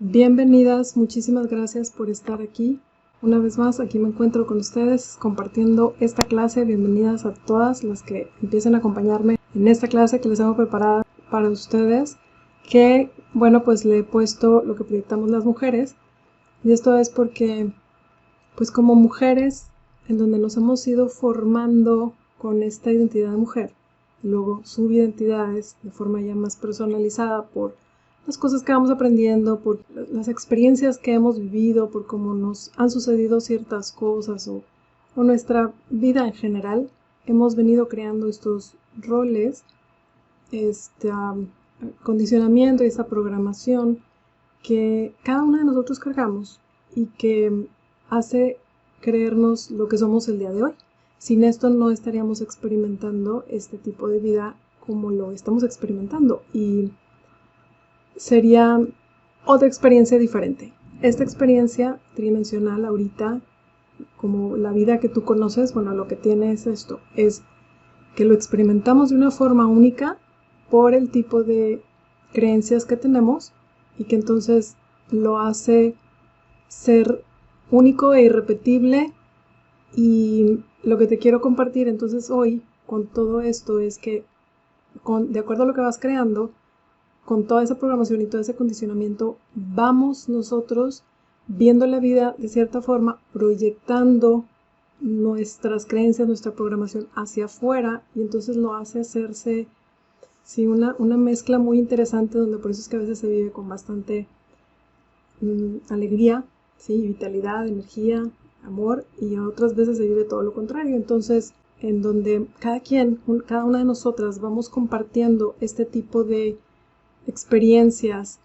Bienvenidas, muchísimas gracias por estar aquí. Una vez más, aquí me encuentro con ustedes compartiendo esta clase. Bienvenidas a todas las que empiecen a acompañarme en esta clase que les tengo preparada para ustedes. Que, bueno, pues le he puesto lo que proyectamos las mujeres. Y esto es porque, pues como mujeres, en donde nos hemos ido formando con esta identidad de mujer, luego subidentidades de forma ya más personalizada por las cosas que vamos aprendiendo, por las experiencias que hemos vivido, por cómo nos han sucedido ciertas cosas o nuestra vida en general, hemos venido creando estos roles, este condicionamiento y esta programación que cada uno de nosotros cargamos y que hace creernos lo que somos el día de hoy. Sin esto no estaríamos experimentando este tipo de vida como lo estamos experimentando y sería otra experiencia diferente. Esta experiencia tridimensional ahorita, como la vida que tú conoces, bueno, lo que tiene es esto, es que lo experimentamos de una forma única por el tipo de creencias que tenemos y que entonces lo hace ser único e irrepetible. Y lo que te quiero compartir entonces hoy con todo esto es que de acuerdo a lo que vas creando, con toda esa programación y todo ese condicionamiento, vamos nosotros viendo la vida de cierta forma, proyectando nuestras creencias, nuestra programación hacia afuera, y entonces lo hace hacerse una mezcla muy interesante, donde por eso es que a veces se vive con bastante alegría, vitalidad, energía, amor, y otras veces se vive todo lo contrario. Entonces, en donde cada una de nosotras vamos compartiendo este tipo de experiencias,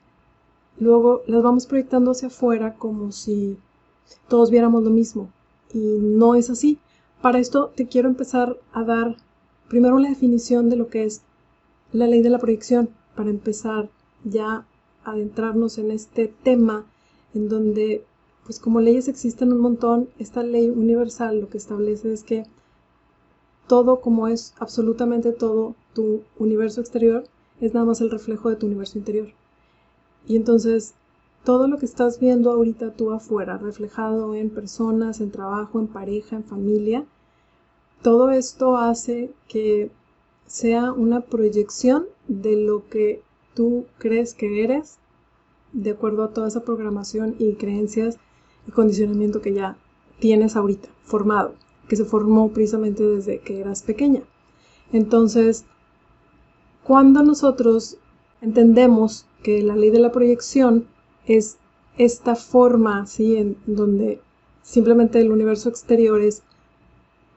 luego las vamos proyectando hacia afuera como si todos viéramos lo mismo, y no es así. Para esto te quiero empezar a dar primero la definición de lo que es la ley de la proyección, para empezar ya a adentrarnos en este tema, en donde, pues como leyes existen un montón. Esta ley universal lo que establece es que todo, como es absolutamente todo tu universo exterior, es nada más el reflejo de tu universo interior. Y entonces todo lo que estás viendo ahorita tú afuera, reflejado en personas, en trabajo, en pareja, en familia, todo esto hace que sea una proyección de lo que tú crees que eres, de acuerdo a toda esa programación y creencias y condicionamiento que ya tienes ahorita formado, que se formó precisamente desde que eras pequeña. Entonces, cuando nosotros entendemos que la ley de la proyección es esta forma, en donde simplemente el universo exterior es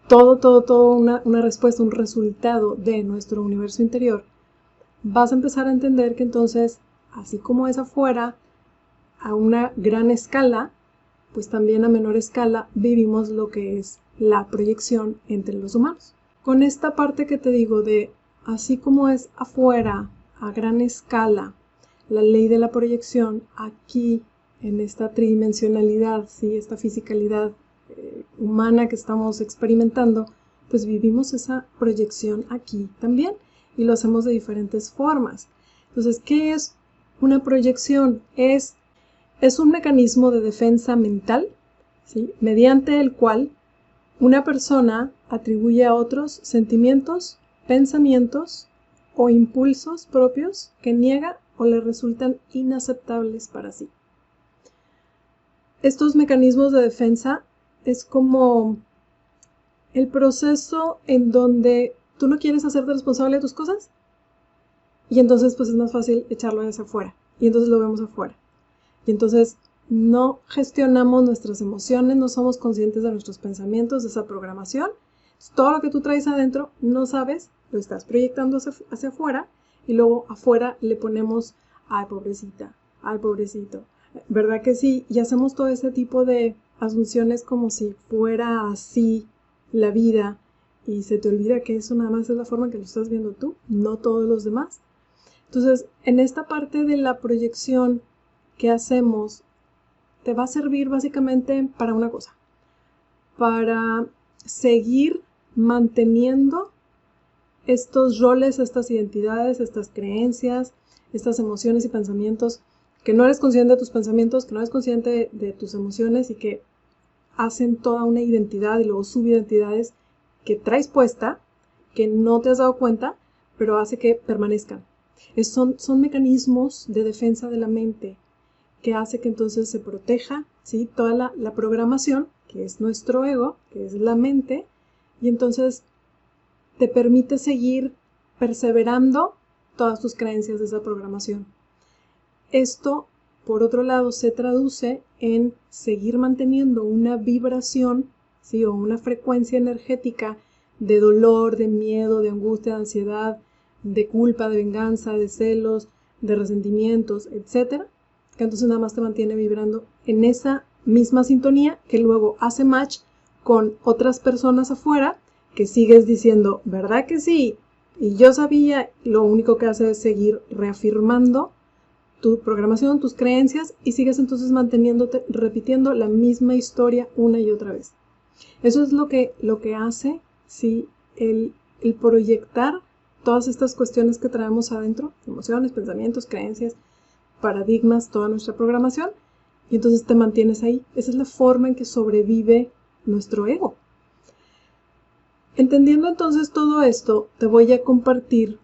todo una respuesta, un resultado de nuestro universo interior, vas a empezar a entender que entonces, así como es afuera, a una gran escala, pues también a menor escala vivimos lo que es la proyección entre los humanos. Con esta parte que te digo de así como es afuera, a gran escala, la ley de la proyección, aquí en esta tridimensionalidad, esta fisicalidad humana que estamos experimentando, pues vivimos esa proyección aquí también, y lo hacemos de diferentes formas. Entonces, ¿qué es una proyección? Es un mecanismo de defensa mental, mediante el cual una persona atribuye a otros sentimientos, pensamientos o impulsos propios que niega o le resultan inaceptables para sí. Estos mecanismos de defensa es como el proceso en donde tú no quieres hacerte responsable de tus cosas, y entonces pues es más fácil echarlo hacia afuera, y entonces lo vemos afuera. Y entonces no gestionamos nuestras emociones, no somos conscientes de nuestros pensamientos, de esa programación. Todo lo que tú traes adentro no sabes, lo estás proyectando hacia afuera, y luego afuera le ponemos, ay pobrecita, ay pobrecito, ¿verdad que sí? Y hacemos todo ese tipo de asunciones como si fuera así la vida, y se te olvida que eso nada más es la forma en que lo estás viendo tú, no todos los demás. Entonces, en esta parte de la proyección que hacemos, te va a servir básicamente para una cosa, para seguir manteniendo estos roles, estas identidades, estas creencias, estas emociones y pensamientos que no eres consciente de tus pensamientos, que no eres consciente de tus emociones y que hacen toda una identidad y luego subidentidades que traes puesta, que no te has dado cuenta, pero hace que permanezcan. Son mecanismos de defensa de la mente que hace que entonces se proteja, ¿sí? Toda la programación, que es nuestro ego, que es la mente, y entonces te permite seguir perseverando todas tus creencias de esa programación. Esto, por otro lado, se traduce en seguir manteniendo una vibración, ¿sí? O una frecuencia energética de dolor, de miedo, de angustia, de ansiedad, de culpa, de venganza, de celos, de resentimientos, etc. Que entonces nada más te mantiene vibrando en esa misma sintonía que luego hace match con otras personas afuera que sigues diciendo, ¿verdad que sí? Y yo sabía, lo único que hace es seguir reafirmando tu programación, tus creencias, y sigues entonces manteniéndote, repitiendo la misma historia una y otra vez. Eso es lo que hace, ¿sí? el proyectar todas estas cuestiones que traemos adentro, emociones, pensamientos, creencias, paradigmas, toda nuestra programación, y entonces te mantienes ahí. Esa es la forma en que sobrevive nuestro ego. Entendiendo entonces todo esto, te voy a compartir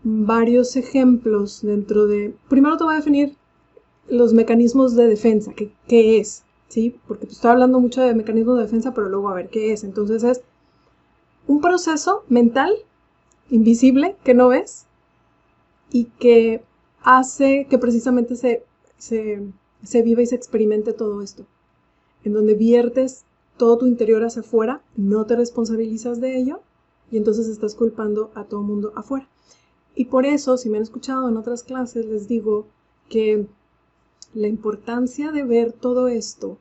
varios ejemplos dentro de... Primero te voy a definir los mecanismos de defensa, qué es, ¿sí? Porque estoy hablando mucho de mecanismos de defensa, pero luego a ver qué es. Entonces es un proceso mental invisible que no ves y que hace que precisamente se viva y se experimente todo esto, en donde viertes todo tu interior hacia afuera, no te responsabilizas de ello y entonces estás culpando a todo el mundo afuera. Y por eso, si me han escuchado en otras clases, les digo que la importancia de ver todo esto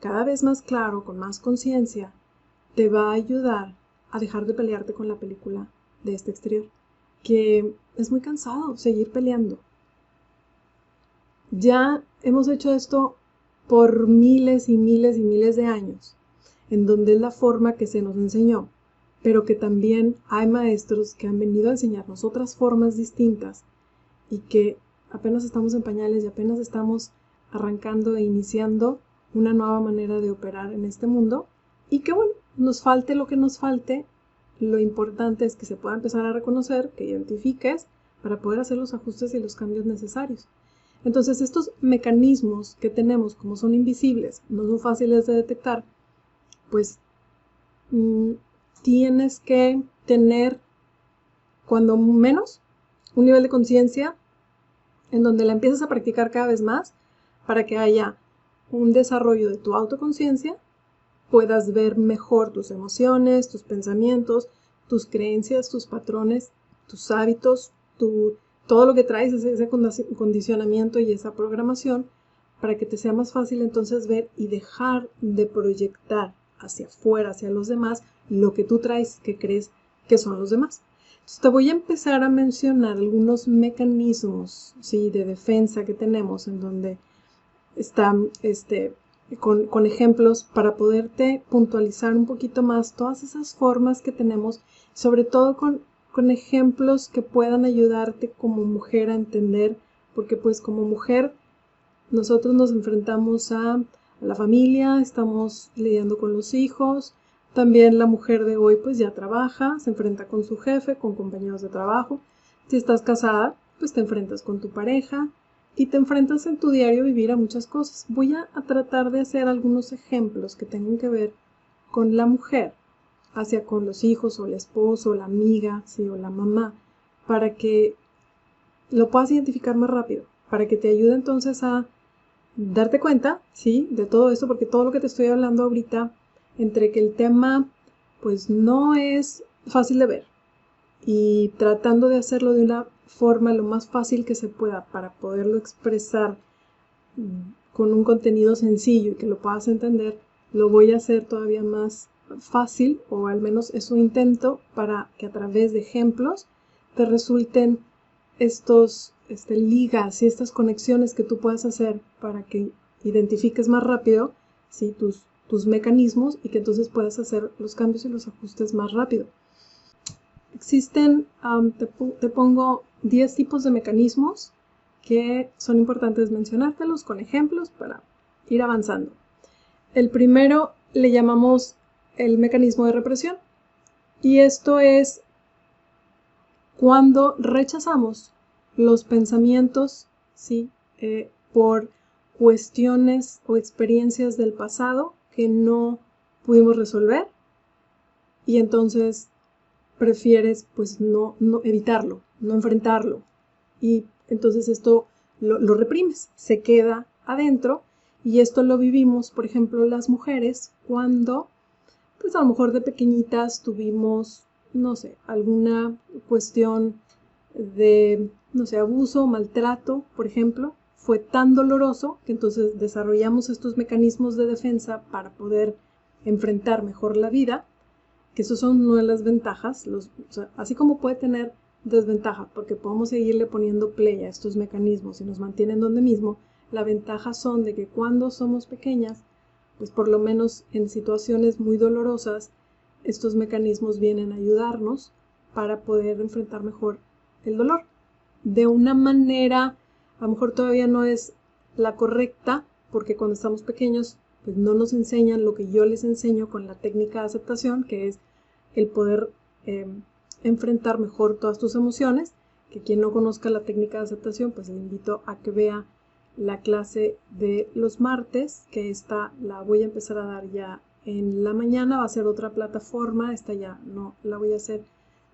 cada vez más claro, con más conciencia, te va a ayudar a dejar de pelearte con la película de este exterior, que es muy cansado seguir peleando. Ya hemos hecho esto por miles y miles y miles de años, en donde es la forma que se nos enseñó, pero que también hay maestros que han venido a enseñarnos otras formas distintas y que apenas estamos en pañales y apenas estamos arrancando e iniciando una nueva manera de operar en este mundo, y que bueno, nos falte lo que nos falte, lo importante es que se pueda empezar a reconocer, que identifiques, para poder hacer los ajustes y los cambios necesarios. Entonces estos mecanismos que tenemos, como son invisibles, no son fáciles de detectar, pues tienes que tener, cuando menos, un nivel de conciencia en donde la empiezas a practicar cada vez más para que haya un desarrollo de tu autoconciencia, puedas ver mejor tus emociones, tus pensamientos, tus creencias, tus patrones, tus hábitos, todo lo que traes, ese condicionamiento y esa programación, para que te sea más fácil entonces ver y dejar de proyectar hacia afuera, hacia los demás, lo que tú traes que crees que son los demás. Entonces te voy a empezar a mencionar algunos mecanismos, ¿sí?, de defensa que tenemos, en donde están con ejemplos para poderte puntualizar un poquito más todas esas formas que tenemos, sobre todo con ejemplos que puedan ayudarte como mujer a entender, porque pues como mujer nosotros nos enfrentamos a la familia, estamos lidiando con los hijos, también la mujer de hoy pues ya trabaja, se enfrenta con su jefe, con compañeros de trabajo. Si estás casada, pues te enfrentas con tu pareja y te enfrentas en tu diario vivir a muchas cosas. Voy a tratar de hacer algunos ejemplos que tengan que ver con la mujer, hacia con los hijos o el esposo o la amiga, ¿sí?, o la mamá, para que lo puedas identificar más rápido, para que te ayude entonces a darte cuenta, ¿sí?, de todo esto, porque todo lo que te estoy hablando ahorita, entre que el tema pues no es fácil de ver y tratando de hacerlo de una forma lo más fácil que se pueda para poderlo expresar con un contenido sencillo y que lo puedas entender, lo voy a hacer todavía más fácil, o al menos es un intento para que a través de ejemplos te resulten estos ligas y estas conexiones que tú puedas hacer para que identifiques más rápido, ¿sí?, tus mecanismos, y que entonces puedas hacer los cambios y los ajustes más rápido. Existen, te pongo 10 tipos de mecanismos que son importantes mencionártelos con ejemplos para ir avanzando. El primero le llamamos el mecanismo de represión, y esto es cuando rechazamos los pensamientos, ¿sí? Por cuestiones o experiencias del pasado que no pudimos resolver, y entonces prefieres pues no evitarlo, no enfrentarlo, y entonces esto lo reprimes, se queda adentro. Y esto lo vivimos, por ejemplo, las mujeres cuando pues a lo mejor de pequeñitas tuvimos, no sé, alguna cuestión de, no sé, abuso, maltrato, por ejemplo. Fue tan doloroso que entonces desarrollamos estos mecanismos de defensa para poder enfrentar mejor la vida, que eso son una de las ventajas. O sea, así como puede tener desventaja, porque podemos seguirle poniendo play a estos mecanismos y nos mantienen donde mismo, la ventaja son de que cuando somos pequeñas, pues por lo menos en situaciones muy dolorosas, estos mecanismos vienen a ayudarnos para poder enfrentar mejor el dolor. De una manera, a lo mejor todavía no es la correcta, porque cuando estamos pequeños, pues no nos enseñan lo que yo les enseño con la técnica de aceptación, que es el poder enfrentar mejor todas tus emociones. Que quien no conozca la técnica de aceptación, pues le invito a que vea la clase de los martes, que esta la voy a empezar a dar ya en la mañana. Va a ser otra plataforma, esta ya no la voy a hacer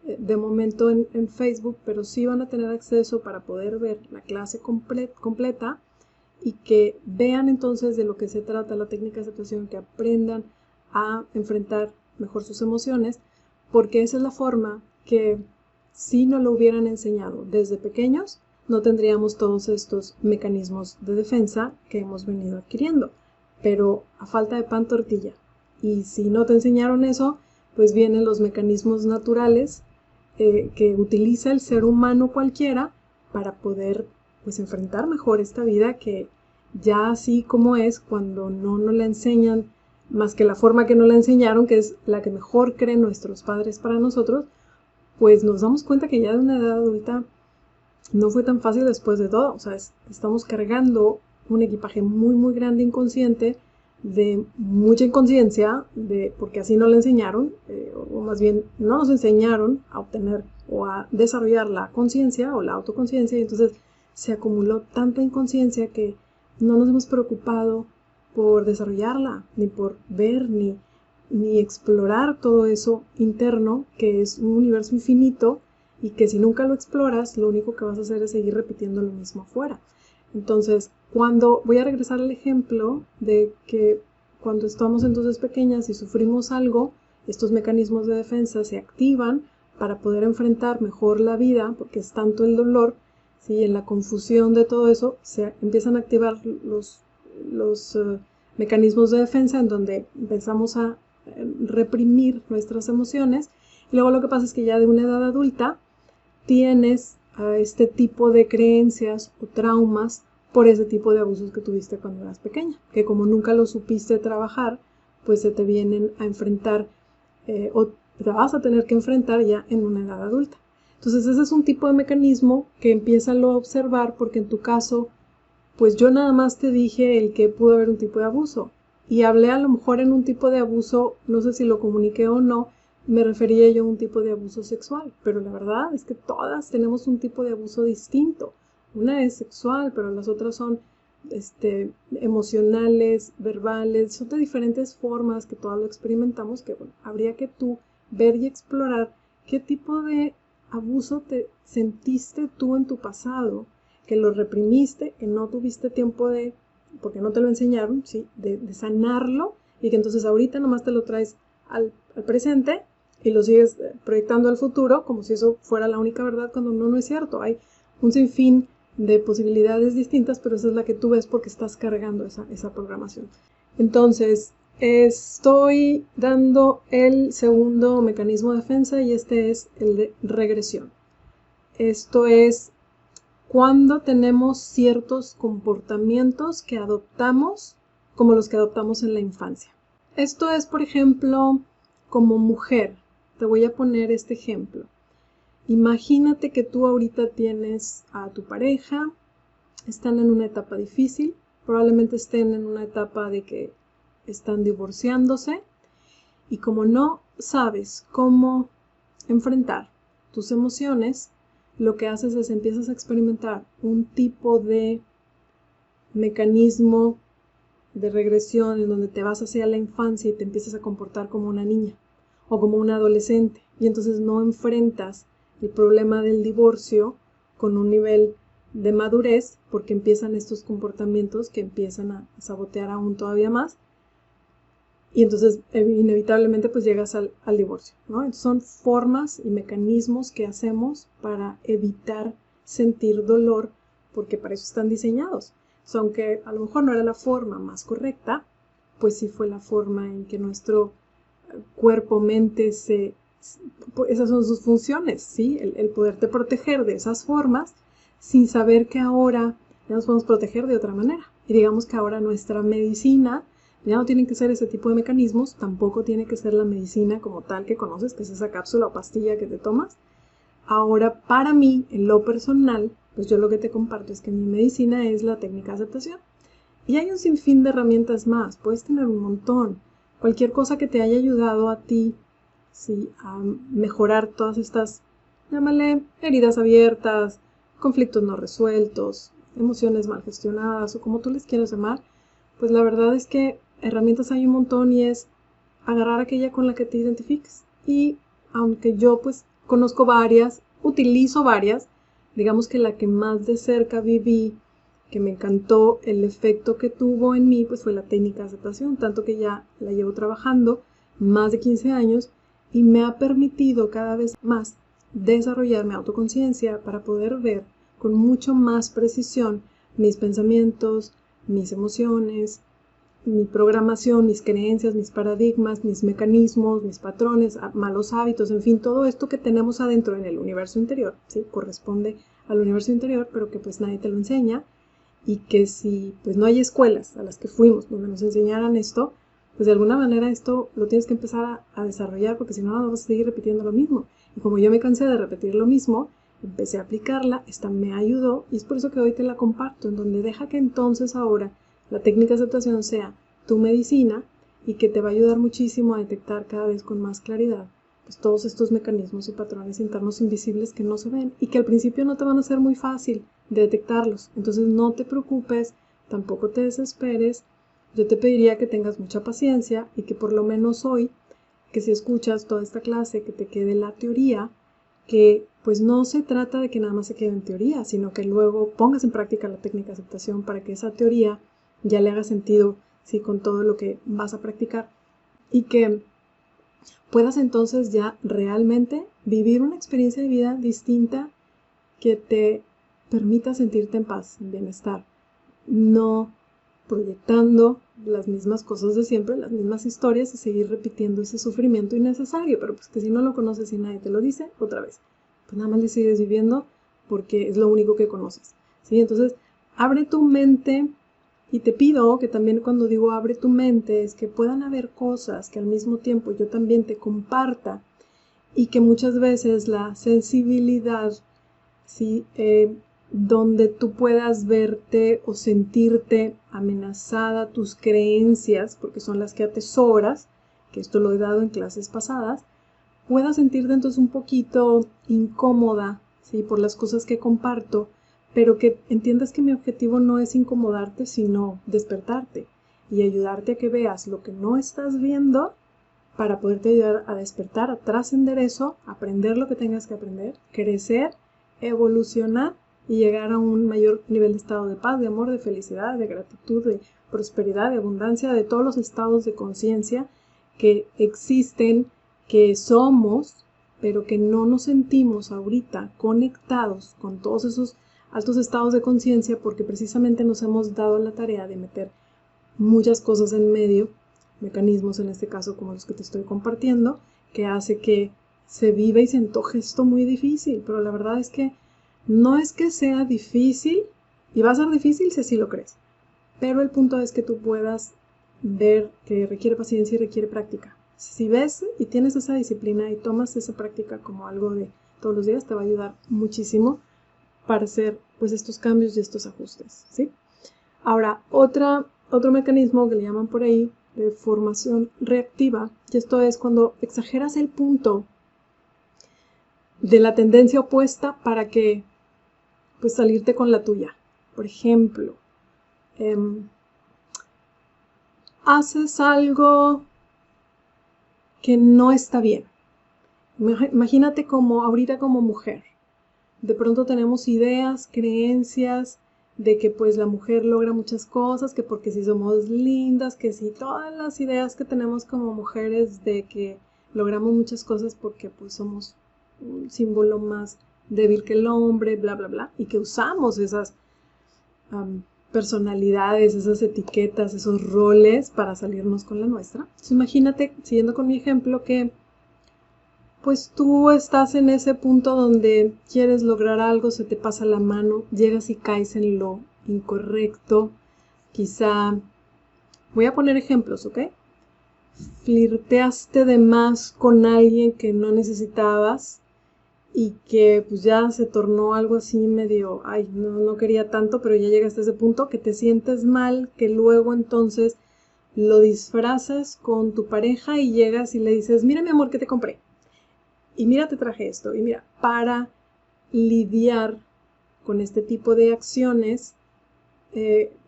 de momento en Facebook, pero sí van a tener acceso para poder ver la clase completa y que vean entonces de lo que se trata la técnica de aceptación, que aprendan a enfrentar mejor sus emociones, porque esa es la forma que si no lo hubieran enseñado desde pequeños, no tendríamos todos estos mecanismos de defensa que hemos venido adquiriendo, pero a falta de pan tortilla. Y si no te enseñaron eso, pues vienen los mecanismos naturales que utiliza el ser humano cualquiera para poder pues enfrentar mejor esta vida, que ya así como es, cuando no nos la enseñan más que la forma que nos la enseñaron, que es la que mejor creen nuestros padres para nosotros, pues nos damos cuenta que ya de una edad adulta no fue tan fácil después de todo. O sea, estamos cargando un equipaje muy muy grande inconsciente, de mucha inconsciencia, porque así no le enseñaron, o más bien no nos enseñaron a obtener o a desarrollar la conciencia o la autoconciencia, y entonces se acumuló tanta inconsciencia que no nos hemos preocupado por desarrollarla, ni por ver, ni explorar todo eso interno, que es un universo infinito, y que si nunca lo exploras, lo único que vas a hacer es seguir repitiendo lo mismo afuera. Entonces, cuando voy a regresar al ejemplo de que cuando estamos entonces pequeñas y sufrimos algo, estos mecanismos de defensa se activan para poder enfrentar mejor la vida, porque es tanto el dolor, ¿sí? En la confusión de todo eso se empiezan a activar los mecanismos de defensa, en donde empezamos a reprimir nuestras emociones, y luego lo que pasa es que ya de una edad adulta tienes a este tipo de creencias o traumas por ese tipo de abusos que tuviste cuando eras pequeña, que como nunca lo supiste trabajar, pues se te vienen a enfrentar o te vas a tener que enfrentar ya en una edad adulta. Entonces ese es un tipo de mecanismo que empieza a observar, porque en tu caso, pues yo nada más te dije el que pudo haber un tipo de abuso, y hablé a lo mejor en un tipo de abuso, no sé si lo comuniqué o no, me refería yo a un tipo de abuso sexual, pero la verdad es que todas tenemos un tipo de abuso distinto. Una es sexual, pero las otras son emocionales, verbales, son de diferentes formas que todas lo experimentamos, que bueno, habría que tú ver y explorar qué tipo de abuso te sentiste tú en tu pasado, que lo reprimiste, que no tuviste tiempo de, porque no te lo enseñaron, ¿sí? de sanarlo, y que entonces ahorita nomás te lo traes al presente y lo sigues proyectando al futuro como si eso fuera la única verdad, cuando no es cierto. Hay un sinfín de posibilidades distintas, pero esa es la que tú ves porque estás cargando esa programación. Entonces, estoy dando el segundo mecanismo de defensa, y este es el de regresión. Esto es cuando tenemos ciertos comportamientos que adoptamos, como los que adoptamos en la infancia. Esto es, por ejemplo, como mujer. Te voy a poner este ejemplo. Imagínate que tú ahorita tienes a tu pareja están en una etapa difícil, probablemente estén en una etapa de que están divorciándose y como no sabes cómo enfrentar tus emociones, lo que haces es empiezas a experimentar un tipo de mecanismo de regresión en donde te vas hacia la infancia y te empiezas a comportar como una niña o como una adolescente y entonces no enfrentas el problema del divorcio con un nivel de madurez porque empiezan estos comportamientos que empiezan a sabotear aún todavía más y entonces inevitablemente pues llegas al divorcio, ¿no? Entonces, son formas y mecanismos que hacemos para evitar sentir dolor porque para eso están diseñados. Entonces, aunque a lo mejor no era la forma más correcta, pues sí fue la forma en que nuestro cuerpo, mente, esas son sus funciones, ¿sí? El poderte proteger de esas formas sin saber que ahora ya nos podemos proteger de otra manera. Y digamos que ahora nuestra medicina ya no tienen que ser ese tipo de mecanismos, tampoco tiene que ser la medicina como tal que conoces, que es esa cápsula o pastilla que te tomas. Ahora, para mí, en lo personal, pues yo lo que te comparto es que mi medicina es la técnica de aceptación. Y hay un sinfín de herramientas más, puedes tener un montón. Cualquier cosa que te haya ayudado a ti, ¿sí?, a mejorar todas estas, llámale, heridas abiertas, conflictos no resueltos, emociones mal gestionadas o como tú les quieras llamar, pues la verdad es que herramientas hay un montón y es agarrar aquella con la que te identifiques. Y aunque yo pues conozco varias, utilizo varias, digamos que la que más de cerca viví, que me encantó el efecto que tuvo en mí, pues fue la técnica de aceptación, tanto que ya la llevo trabajando más de 15 años y me ha permitido cada vez más desarrollar mi autoconciencia para poder ver con mucho más precisión mis pensamientos, mis emociones, mi programación, mis creencias, mis paradigmas, mis mecanismos, mis patrones, malos hábitos, en fin, todo esto que tenemos adentro en el universo interior, ¿sí? Corresponde al universo interior, pero que pues nadie te lo enseña y que si pues no hay escuelas a las que fuimos donde nos enseñaran esto, pues de alguna manera esto lo tienes que empezar a desarrollar porque si no vas a seguir repitiendo lo mismo. Y como yo me cansé de repetir lo mismo, empecé a aplicarla, esta me ayudó y es por eso que hoy te la comparto, en donde deja que entonces ahora la técnica de aceptación sea tu medicina y que te va a ayudar muchísimo a detectar cada vez con más claridad pues todos estos mecanismos y patrones internos invisibles que no se ven y que al principio no te van a ser muy fácil de detectarlos. Entonces no te preocupes, tampoco te desesperes. Yo te pediría que tengas mucha paciencia y que por lo menos hoy, que si escuchas toda esta clase, que te quede la teoría, que pues no se trata de que nada más se quede en teoría, sino que luego pongas en práctica la técnica de aceptación para que esa teoría ya le haga sentido, ¿sí?, con todo lo que vas a practicar y que puedas entonces ya realmente vivir una experiencia de vida distinta que te permita sentirte en paz, en bienestar, no proyectando las mismas cosas de siempre, las mismas historias y seguir repitiendo ese sufrimiento innecesario, pero pues que si no lo conoces y nadie te lo dice, otra vez, pues nada más le sigues viviendo porque es lo único que conoces, ¿sí? Entonces, abre tu mente y te pido que también cuando digo abre tu mente es que puedan haber cosas que al mismo tiempo yo también te comparta y que muchas veces la sensibilidad, ¿sí?, donde tú puedas verte o sentirte amenazada, tus creencias, porque son las que atesoras, que esto lo he dado en clases pasadas, puedas sentirte entonces un poquito incómoda, ¿sí?, por las cosas que comparto, pero que entiendas que mi objetivo no es incomodarte, sino despertarte y ayudarte a que veas lo que no estás viendo para poderte ayudar a despertar, a trascender eso, aprender lo que tengas que aprender, crecer, evolucionar y llegar a un mayor nivel de estado de paz, de amor, de felicidad, de gratitud, de prosperidad, de abundancia, de todos los estados de conciencia que existen, que somos, pero que no nos sentimos ahorita conectados con todos esos altos estados de conciencia porque precisamente nos hemos dado la tarea de meter muchas cosas en medio, mecanismos en este caso como los que te estoy compartiendo, que hace que se viva y se antoje esto muy difícil, pero la verdad es que no es que sea difícil, y va a ser difícil si así lo crees, pero el punto es que tú puedas ver que requiere paciencia y requiere práctica. Si ves y tienes esa disciplina y tomas esa práctica como algo de todos los días, te va a ayudar muchísimo para hacer pues estos cambios y estos ajustes, ¿sí? Ahora, otro mecanismo que le llaman por ahí de formación reactiva, y esto es cuando exageras el punto de la tendencia opuesta para que pues salirte con la tuya. Por ejemplo, haces algo que no está bien. Imagínate como ahorita como mujer. De pronto tenemos ideas, creencias de que pues la mujer logra muchas cosas, que porque si somos lindas, que si todas las ideas que tenemos como mujeres de que logramos muchas cosas porque pues somos un símbolo más débil que el hombre, bla, bla, bla, y que usamos esas personalidades, esas etiquetas, esos roles para salirnos con la nuestra. Entonces imagínate, siguiendo con mi ejemplo, que pues tú estás en ese punto donde quieres lograr algo, se te pasa la mano, llegas y caes en lo incorrecto. Quizá, voy a poner ejemplos, ¿ok? Flirteaste de más con alguien que no necesitabas y que pues ya se tornó algo así medio, ay, no quería tanto, pero ya llegaste a ese punto que te sientes mal, que luego entonces lo disfrazas con tu pareja y llegas y le dices, mira mi amor, ¿qué te compré? Y mira, te traje esto. Y mira, para lidiar con este tipo de acciones,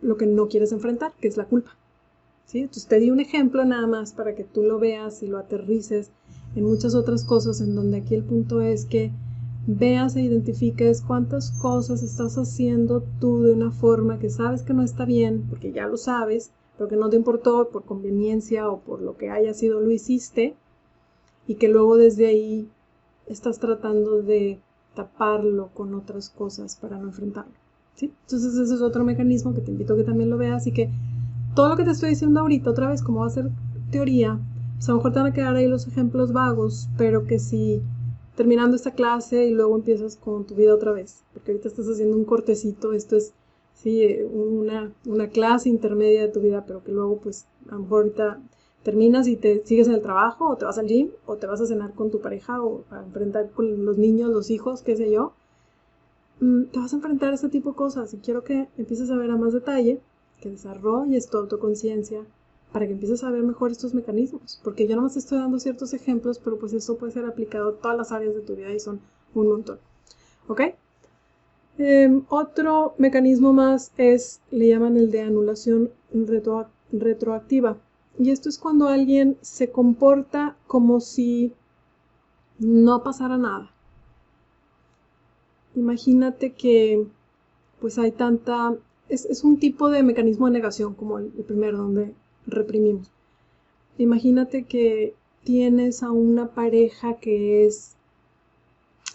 lo que no quieres enfrentar, que es la culpa. ¿Sí? Entonces te di un ejemplo nada más para que tú lo veas y lo aterrices en muchas otras cosas, en donde aquí el punto es que veas e identifiques cuántas cosas estás haciendo tú de una forma que sabes que no está bien, porque ya lo sabes, pero que no te importó por conveniencia o por lo que haya sido lo hiciste, y que luego desde ahí estás tratando de taparlo con otras cosas para no enfrentarlo, ¿sí? Entonces ese es otro mecanismo que te invito a que también lo veas y que todo lo que te estoy diciendo ahorita, otra vez, como va a ser teoría, pues a lo mejor te van a quedar ahí los ejemplos vagos, pero que si terminando esta clase y luego empiezas con tu vida otra vez, porque ahorita estás haciendo un cortecito, esto es sí, una clase intermedia de tu vida, pero que luego pues a lo mejor ahorita terminas y te sigues en el trabajo, o te vas al gym, o te vas a cenar con tu pareja, o a enfrentar con los niños, los hijos, qué sé yo. Te vas a enfrentar a este tipo de cosas y quiero que empieces a ver a más detalle, que desarrolles tu autoconciencia para que empieces a ver mejor estos mecanismos, porque yo nomás te estoy dando ciertos ejemplos, pero pues esto puede ser aplicado a todas las áreas de tu vida y son un montón, ¿ok? Otro mecanismo más le llaman el de anulación retroactiva. Y esto es cuando alguien se comporta como si no pasara nada. Imagínate que pues hay tanta... Es un tipo de mecanismo de negación como el primero, donde reprimimos. Imagínate que tienes a una pareja que es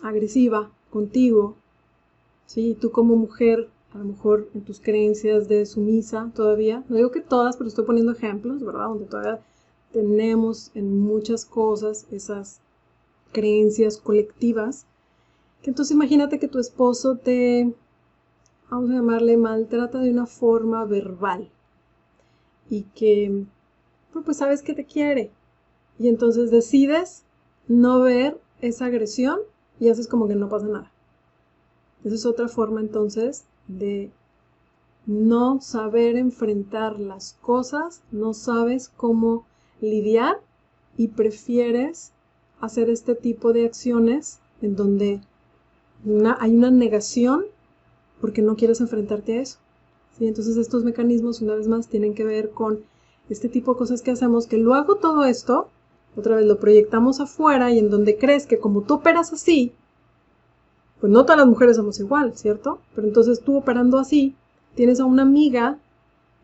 agresiva contigo, ¿sí? Y tú como mujer, a lo mejor en tus creencias de sumisa todavía, no digo que todas, pero estoy poniendo ejemplos, ¿verdad? Donde todavía tenemos en muchas cosas esas creencias colectivas, que entonces imagínate que tu esposo te, vamos a llamarle, maltrata de una forma verbal y que pues sabes que te quiere y entonces decides no ver esa agresión y haces como que no pasa nada. Esa es otra forma entonces de no saber enfrentar las cosas, no sabes cómo lidiar y prefieres hacer este tipo de acciones en donde hay una negación porque no quieres enfrentarte a eso, ¿sí? Entonces estos mecanismos, una vez más, tienen que ver con este tipo de cosas que hacemos, que luego todo esto, otra vez lo proyectamos afuera y en donde crees que como tú operas así, pues no todas las mujeres somos igual, ¿cierto? Pero entonces tú operando así, tienes a una amiga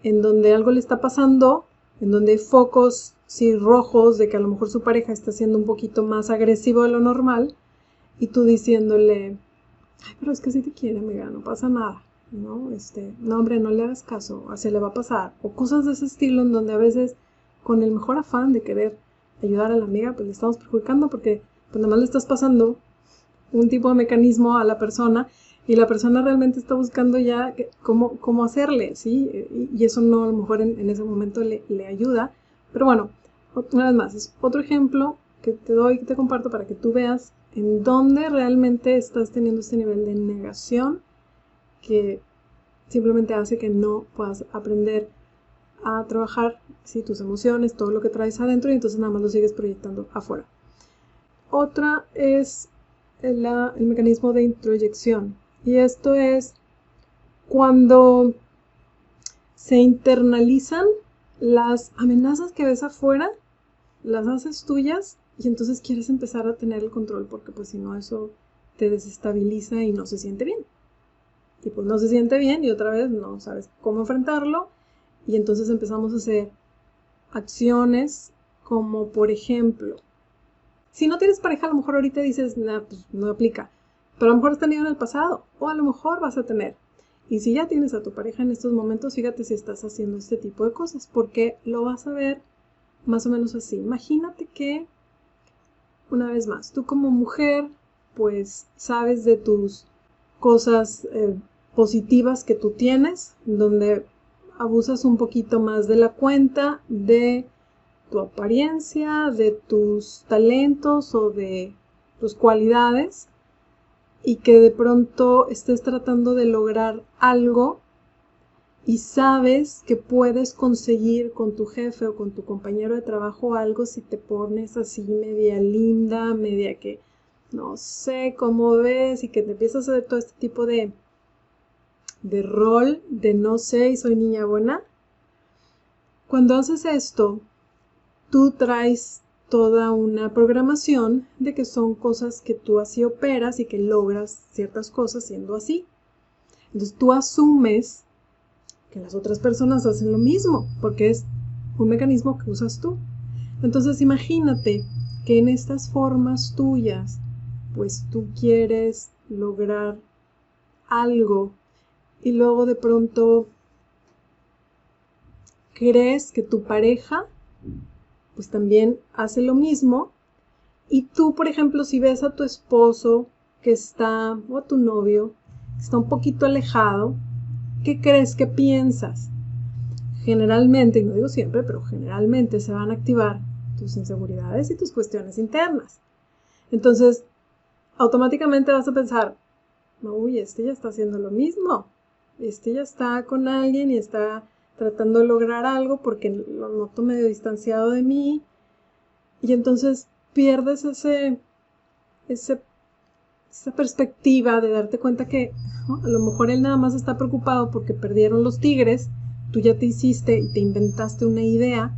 en donde algo le está pasando, en donde hay focos, sí, rojos, de que a lo mejor su pareja está siendo un poquito más agresivo de lo normal, y tú diciéndole, ay, pero es que si te quiere, amiga, no pasa nada, ¿no? No, hombre, no le hagas caso, se le va a pasar, o cosas de ese estilo en donde a veces, con el mejor afán de querer ayudar a la amiga, pues le estamos perjudicando porque pues nada más le estás pasando un tipo de mecanismo a la persona y la persona realmente está buscando ya cómo hacerle, ¿sí? Y eso no a lo mejor en ese momento le ayuda. Pero bueno, una vez más, es otro ejemplo que te doy, que te comparto para que tú veas en dónde realmente estás teniendo este nivel de negación que simplemente hace que no puedas aprender a trabajar tus emociones, todo lo que traes adentro, y entonces nada más lo sigues proyectando afuera. Otra es el mecanismo de introyección, y esto es cuando se internalizan las amenazas que ves afuera, las haces tuyas, y entonces quieres empezar a tener el control, porque pues si no eso te desestabiliza y no se siente bien. Y pues no se siente bien y otra vez no sabes cómo enfrentarlo, y entonces empezamos a hacer acciones como, por ejemplo, si no tienes pareja, a lo mejor ahorita dices, nah, pues no aplica, pero a lo mejor has tenido en el pasado, o a lo mejor vas a tener. Y si ya tienes a tu pareja en estos momentos, fíjate si estás haciendo este tipo de cosas, porque lo vas a ver más o menos así. Imagínate que, una vez más, tú como mujer, pues sabes de tus cosas positivas que tú tienes, donde abusas un poquito más de la cuenta, de tu apariencia, de tus talentos o de tus cualidades, y que de pronto estés tratando de lograr algo y sabes que puedes conseguir con tu jefe o con tu compañero de trabajo algo si te pones así media linda, media que no sé cómo ves, y que te empiezas a hacer todo este tipo de rol de no sé y soy niña buena. Cuando haces esto, tú traes toda una programación de que son cosas que tú así operas y que logras ciertas cosas siendo así. Entonces tú asumes que las otras personas hacen lo mismo, porque es un mecanismo que usas tú. Entonces imagínate que en estas formas tuyas, pues tú quieres lograr algo y luego de pronto crees que tu pareja pues también hace lo mismo, y tú, por ejemplo, si ves a tu esposo que está, o a tu novio, que está un poquito alejado, ¿qué crees que piensas? Generalmente, y no digo siempre, pero generalmente se van a activar tus inseguridades y tus cuestiones internas. Entonces, automáticamente vas a pensar, uy, este ya está haciendo lo mismo, este ya está con alguien y está tratando de lograr algo porque lo noto medio distanciado de mí, y entonces pierdes esa perspectiva de darte cuenta que, ¿no?, a lo mejor él nada más está preocupado porque perdieron los tigres, tú ya te hiciste y te inventaste una idea,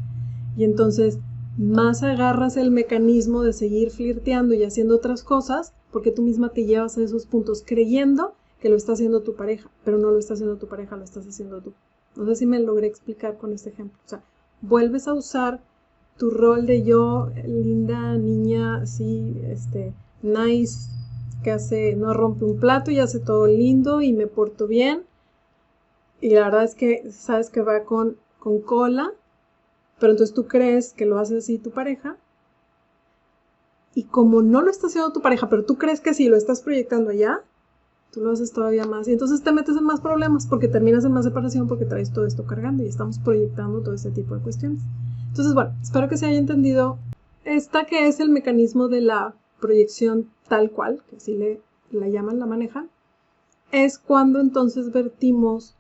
y entonces más agarras el mecanismo de seguir flirteando y haciendo otras cosas porque tú misma te llevas a esos puntos creyendo que lo está haciendo tu pareja, pero no lo está haciendo tu pareja, lo estás haciendo tú. No sé si me logré explicar con este ejemplo. O sea, vuelves a usar tu rol de yo, linda niña, así, nice, que hace, no rompe un plato y hace todo lindo y me porto bien. Y la verdad es que sabes que va con cola, pero entonces tú crees que lo hace así tu pareja. Y como no lo está haciendo tu pareja, pero tú crees que sí, lo estás proyectando allá, tú lo haces todavía más. Y entonces te metes en más problemas porque terminas en más separación porque traes todo esto cargando y estamos proyectando todo ese tipo de cuestiones. Entonces, bueno, espero que se haya entendido esta que es el mecanismo de la proyección tal cual, que así la llaman, la manejan. Es cuando entonces vertimos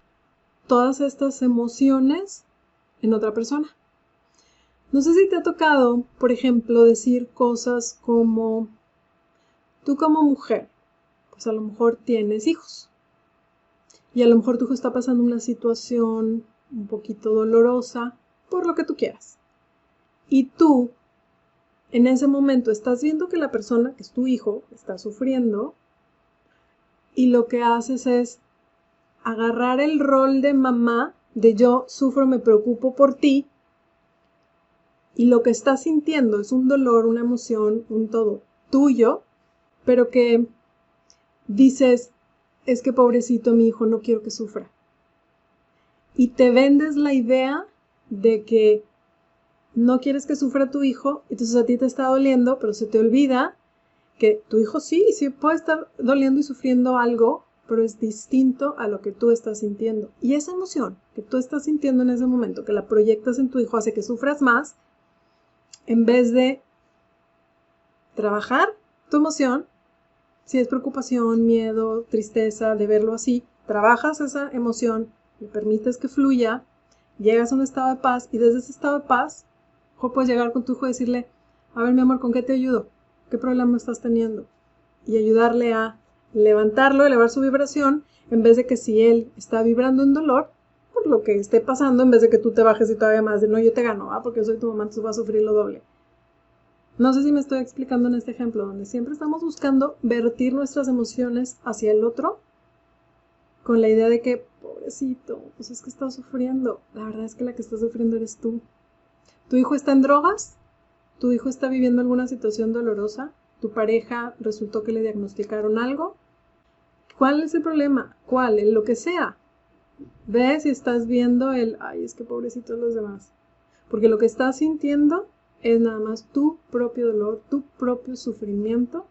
todas estas emociones en otra persona. No sé si te ha tocado, por ejemplo, decir cosas como, tú como mujer, pues a lo mejor tienes hijos. Y a lo mejor tu hijo está pasando una situación un poquito dolorosa, por lo que tú quieras. Y tú, en ese momento, estás viendo que la persona, que es tu hijo, está sufriendo, y lo que haces es agarrar el rol de mamá, de yo sufro, me preocupo por ti, y lo que estás sintiendo es un dolor, una emoción, un todo tuyo, pero que dices, es que pobrecito mi hijo, no quiero que sufra. Y te vendes la idea de que no quieres que sufra tu hijo, entonces a ti te está doliendo, pero se te olvida que tu hijo sí puede estar doliendo y sufriendo algo, pero es distinto a lo que tú estás sintiendo. Y esa emoción que tú estás sintiendo en ese momento, que la proyectas en tu hijo, hace que sufras más, en vez de trabajar tu emoción, si es preocupación, miedo, tristeza, de verlo así, trabajas esa emoción, le permites que fluya, llegas a un estado de paz y desde ese estado de paz, mejor puedes llegar con tu hijo y decirle, a ver mi amor, ¿con qué te ayudo? ¿Qué problema estás teniendo? Y ayudarle a levantarlo, elevar su vibración, en vez de que si él está vibrando en dolor, por lo que esté pasando, en vez de que tú te bajes y todavía más de no, yo te gano, porque yo soy tu mamá, entonces vas a sufrir lo doble. No sé si me estoy explicando en este ejemplo, donde siempre estamos buscando vertir nuestras emociones hacia el otro, con la idea de que, pobrecito, pues es que está sufriendo. La verdad es que la que está sufriendo eres tú. ¿Tu hijo está en drogas? ¿Tu hijo está viviendo alguna situación dolorosa? ¿Tu pareja resultó que le diagnosticaron algo? ¿Cuál es el problema? ¿Cuál? En lo que sea. Ve si estás viendo ay, es que pobrecitos los demás. Porque lo que estás sintiendo es nada más tu propio dolor, tu propio sufrimiento,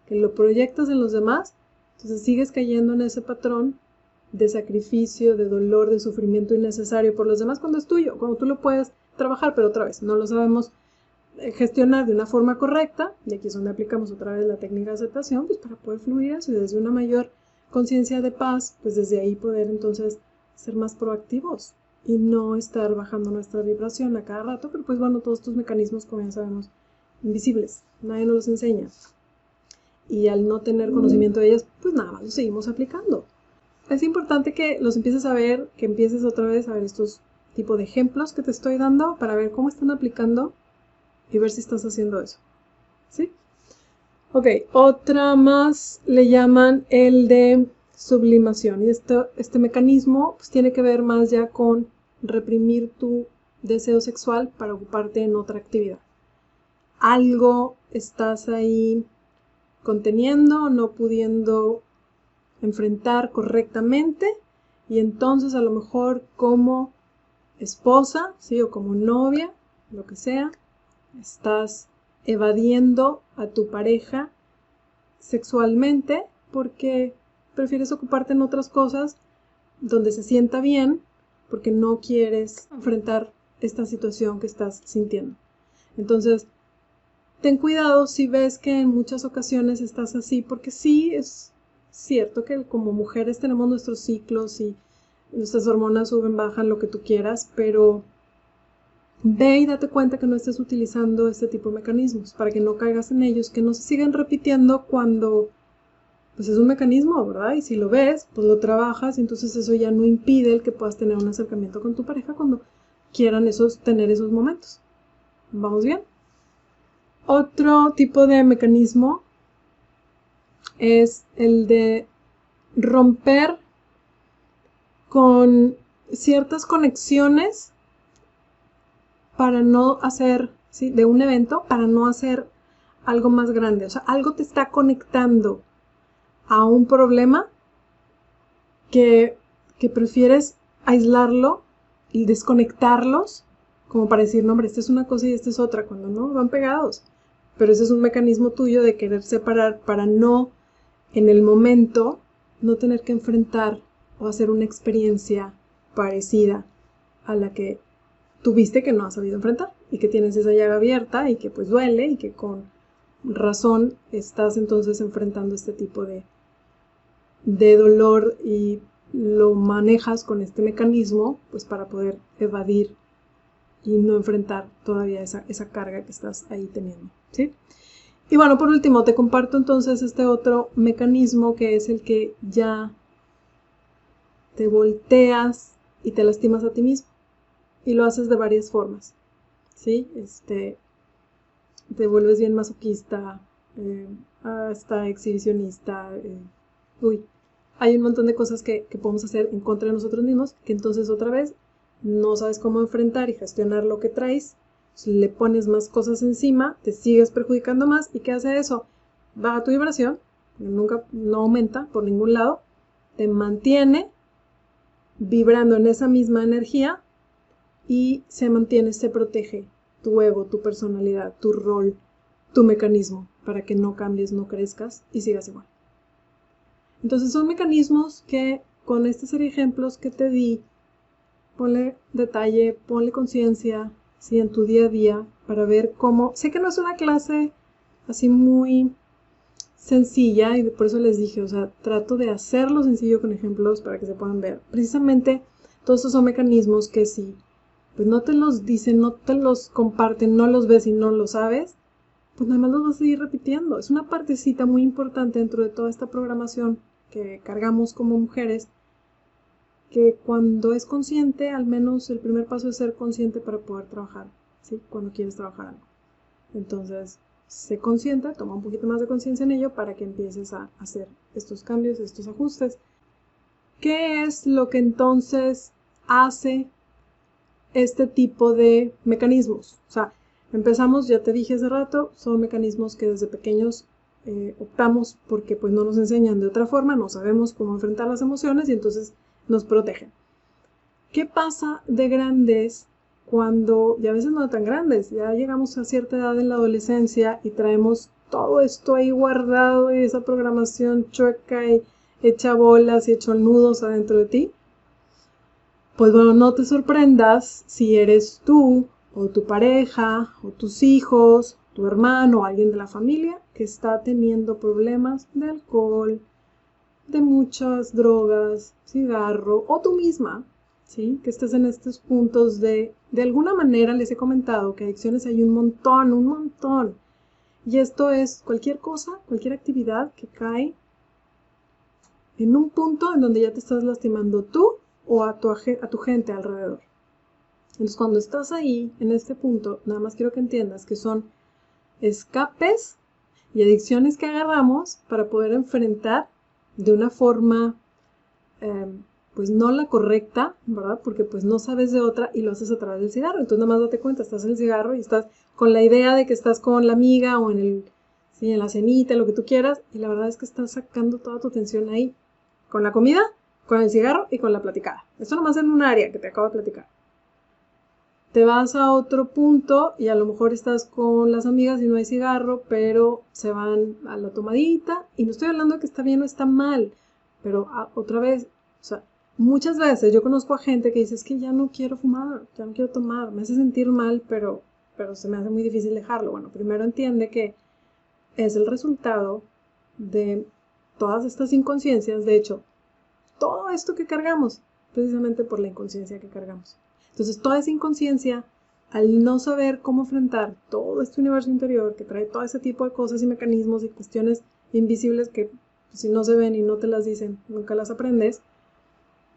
que lo proyectas en los demás, entonces sigues cayendo en ese patrón de sacrificio, de dolor, de sufrimiento innecesario por los demás cuando es tuyo, cuando tú lo puedes trabajar, pero otra vez, no lo sabemos gestionar de una forma correcta, y aquí es donde aplicamos otra vez la técnica de aceptación, pues para poder fluir eso y desde una mayor conciencia de paz, pues desde ahí poder entonces ser más proactivos y no estar bajando nuestra vibración a cada rato, pero pues bueno, todos estos mecanismos, como ya sabemos, invisibles, nadie nos los enseña. Y al no tener conocimiento de ellas, pues nada más los seguimos aplicando. Es importante que los empieces a ver, que empieces otra vez a ver estos tipos de ejemplos que te estoy dando para ver cómo están aplicando y ver si estás haciendo eso. ¿Sí? Ok, otra más le llaman el de sublimación. Y este mecanismo pues, tiene que ver más ya con reprimir tu deseo sexual para ocuparte en otra actividad. Algo estás ahí conteniendo, no pudiendo enfrentar correctamente, y entonces a lo mejor como esposa, ¿sí? O como novia, lo que sea, estás evadiendo a tu pareja sexualmente porque prefieres ocuparte en otras cosas donde se sienta bien, porque no quieres enfrentar esta situación que estás sintiendo. Entonces, ten cuidado si ves que en muchas ocasiones estás así, porque sí es cierto que como mujeres tenemos nuestros ciclos y nuestras hormonas suben, bajan, lo que tú quieras, pero ve y date cuenta que no estés utilizando este tipo de mecanismos para que no caigas en ellos, que no se sigan repitiendo cuando pues es un mecanismo, ¿verdad? Y si lo ves, pues lo trabajas y entonces eso ya no impide el que puedas tener un acercamiento con tu pareja cuando quieran tener esos momentos. ¿Vamos bien? Otro tipo de mecanismo es el de romper con ciertas conexiones para no hacer, ¿sí? De un evento, para no hacer algo más grande. O sea, algo te está conectando a un problema que prefieres aislarlo y desconectarlos, como para decir, no, hombre, esta es una cosa y esta es otra, cuando no, van pegados. Pero ese es un mecanismo tuyo de querer separar para no, en el momento, no tener que enfrentar o hacer una experiencia parecida a la que tuviste que no has sabido enfrentar y que tienes esa llaga abierta y que pues duele y que con razón estás entonces enfrentando este tipo de dolor y lo manejas con este mecanismo pues para poder evadir y no enfrentar todavía esa carga que estás ahí teniendo, ¿sí? Y bueno, por último te comparto entonces este otro mecanismo que es el que ya te volteas y te lastimas a ti mismo y lo haces de varias formas, ¿sí? Te vuelves bien masoquista, hasta exhibicionista, hay un montón de cosas que podemos hacer en contra de nosotros mismos, que entonces otra vez no sabes cómo enfrentar y gestionar lo que traes, le pones más cosas encima, te sigues perjudicando más, ¿y qué hace eso? Baja tu vibración, no aumenta por ningún lado, te mantiene vibrando en esa misma energía y se protege tu ego, tu personalidad, tu rol, tu mecanismo, para que no cambies, no crezcas y sigas igual. Entonces son mecanismos que con esta serie de ejemplos que te di, ponle detalle, ponle conciencia, ¿sí? En tu día a día para ver cómo, sé que no es una clase así muy sencilla y por eso les dije, o sea, trato de hacerlo sencillo con ejemplos para que se puedan ver. Precisamente todos estos son mecanismos que si pues no te los dicen, no te los comparten, no los ves y no lo sabes, pues nada más los vas a seguir repitiendo. Es una partecita muy importante dentro de toda esta programación que cargamos como mujeres, que cuando es consciente, al menos el primer paso es ser consciente para poder trabajar, ¿sí? Cuando quieres trabajar algo. Entonces, sé consciente, toma un poquito más de conciencia en ello para que empieces a hacer estos cambios, estos ajustes. ¿Qué es lo que entonces hace este tipo de mecanismos? O sea, empezamos, ya te dije hace rato, son mecanismos que desde pequeños optamos porque pues no nos enseñan de otra forma, no sabemos cómo enfrentar las emociones y entonces nos protegen. ¿Qué pasa de grandes cuando, y a veces no tan grandes, ya llegamos a cierta edad en la adolescencia y traemos todo esto ahí guardado y esa programación chueca y hecha bolas y hecho nudos adentro de ti? Pues bueno, no te sorprendas si eres tú o tu pareja o tus hijos, tu hermano o alguien de la familia que está teniendo problemas de alcohol, de muchas drogas, cigarro o tú misma, ¿sí? Que estés en estos puntos de alguna manera les he comentado que adicciones hay un montón. Y esto es cualquier cosa, cualquier actividad que cae en un punto en donde ya te estás lastimando tú o a tu gente alrededor. Entonces, cuando estás ahí, en este punto, nada más quiero que entiendas que son escapes y adicciones que agarramos para poder enfrentar de una forma, pues no la correcta, ¿verdad? Porque pues no sabes de otra y lo haces a través del cigarro. Entonces, nada más date cuenta, estás en el cigarro y estás con la idea de que estás con la amiga o en la cenita, lo que tú quieras, y la verdad es que estás sacando toda tu atención ahí, con la comida, con el cigarro y con la platicada. Esto nomás en un área que te acabo de platicar. Te vas a otro punto y a lo mejor estás con las amigas y no hay cigarro, pero se van a la tomadita. Y no estoy hablando de que está bien o está mal, pero otra vez, o sea, muchas veces yo conozco a gente que dice, es que ya no quiero fumar, ya no quiero tomar, me hace sentir mal, pero se me hace muy difícil dejarlo. Bueno, primero entiende que es el resultado de todas estas inconsciencias. De hecho, todo esto que cargamos, precisamente por la inconsciencia que cargamos. Entonces, toda esa inconsciencia, al no saber cómo enfrentar todo este universo interior que trae todo ese tipo de cosas y mecanismos y cuestiones invisibles que pues, si no se ven y no te las dicen, nunca las aprendes,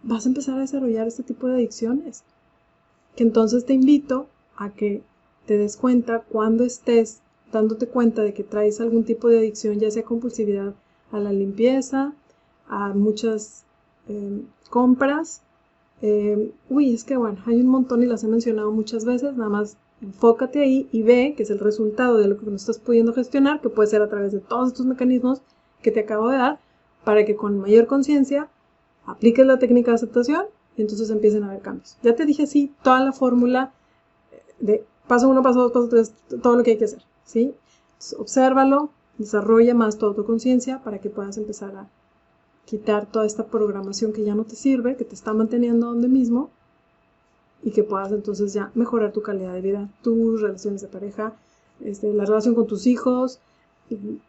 vas a empezar a desarrollar este tipo de adicciones. Que entonces te invito a que te des cuenta cuando estés dándote cuenta de que traes algún tipo de adicción, ya sea compulsividad a la limpieza, a muchas compras. Es que bueno, hay un montón y las he mencionado muchas veces, nada más enfócate ahí y ve que es el resultado de lo que no estás pudiendo gestionar, que puede ser a través de todos estos mecanismos que te acabo de dar, para que con mayor conciencia apliques la técnica de aceptación y entonces empiecen a haber cambios. Ya te dije así toda la fórmula de paso 1, paso 2, paso 3, todo lo que hay que hacer, ¿sí? Entonces, obsérvalo, desarrolla más tu autoconciencia para que puedas empezar a quitar toda esta programación que ya no te sirve, que te está manteniendo donde mismo y que puedas entonces ya mejorar tu calidad de vida, tus relaciones de pareja, la relación con tus hijos,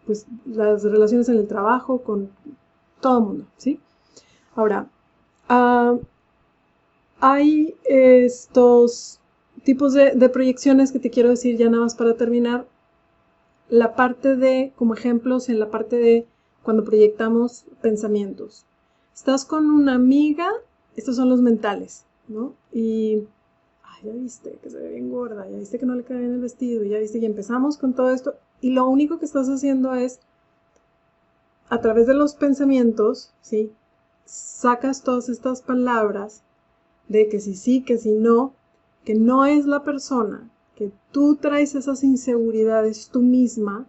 pues las relaciones en el trabajo, con todo el mundo, ¿sí? Ahora, hay estos tipos de proyecciones que te quiero decir ya nada más para terminar. La parte de, como ejemplos, en la parte de cuando proyectamos pensamientos. Estás con una amiga, estos son los mentales, ¿no? Y, ya viste que se ve bien gorda, ya viste que no le queda bien el vestido, ya viste, y empezamos con todo esto, y lo único que estás haciendo es, a través de los pensamientos, ¿sí? Sacas todas estas palabras de que sí, que si no, que no es la persona, que tú traes esas inseguridades tú misma,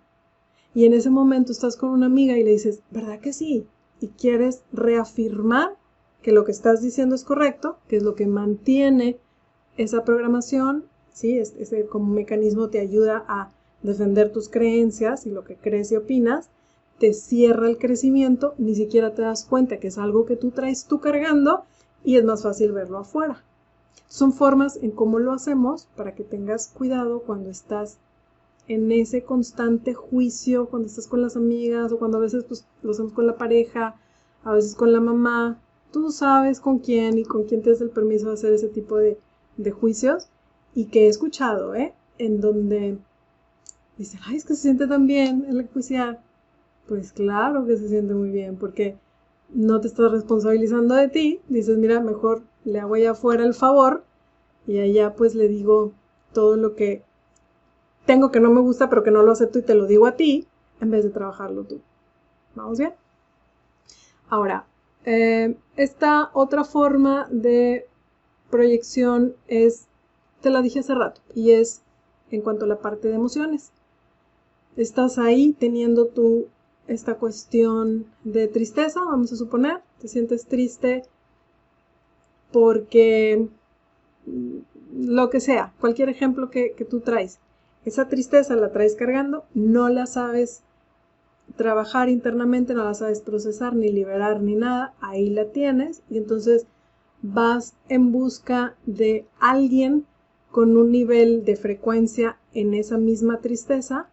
y en ese momento estás con una amiga y le dices, ¿verdad que sí? Y quieres reafirmar que lo que estás diciendo es correcto, que es lo que mantiene esa programación, ¿sí? Ese como mecanismo te ayuda a defender tus creencias y lo que crees y opinas, te cierra el crecimiento, ni siquiera te das cuenta que es algo que tú traes tú cargando y es más fácil verlo afuera. Son formas en cómo lo hacemos para que tengas cuidado cuando estás en ese constante juicio cuando estás con las amigas o cuando a veces pues lo hacemos con la pareja, a veces con la mamá. Tú sabes con quién y con quién te das el permiso de hacer ese tipo de juicios, y que he escuchado, en donde dicen, ay, es que se siente tan bien el enjuiciar. Pues claro que se siente muy bien, porque no te estás responsabilizando de ti. Dices, mira, mejor le hago allá afuera el favor y allá pues le digo todo lo que tengo que no me gusta, pero que no lo acepto y te lo digo a ti, en vez de trabajarlo tú. ¿Vamos bien? Ahora, esta otra forma de proyección es, te la dije hace rato, y es en cuanto a la parte de emociones. Estás ahí teniendo tú esta cuestión de tristeza, vamos a suponer, te sientes triste porque lo que sea, cualquier ejemplo que tú traes, esa tristeza la traes cargando, no la sabes trabajar internamente, no la sabes procesar, ni liberar, ni nada, ahí la tienes, y entonces vas en busca de alguien con un nivel de frecuencia en esa misma tristeza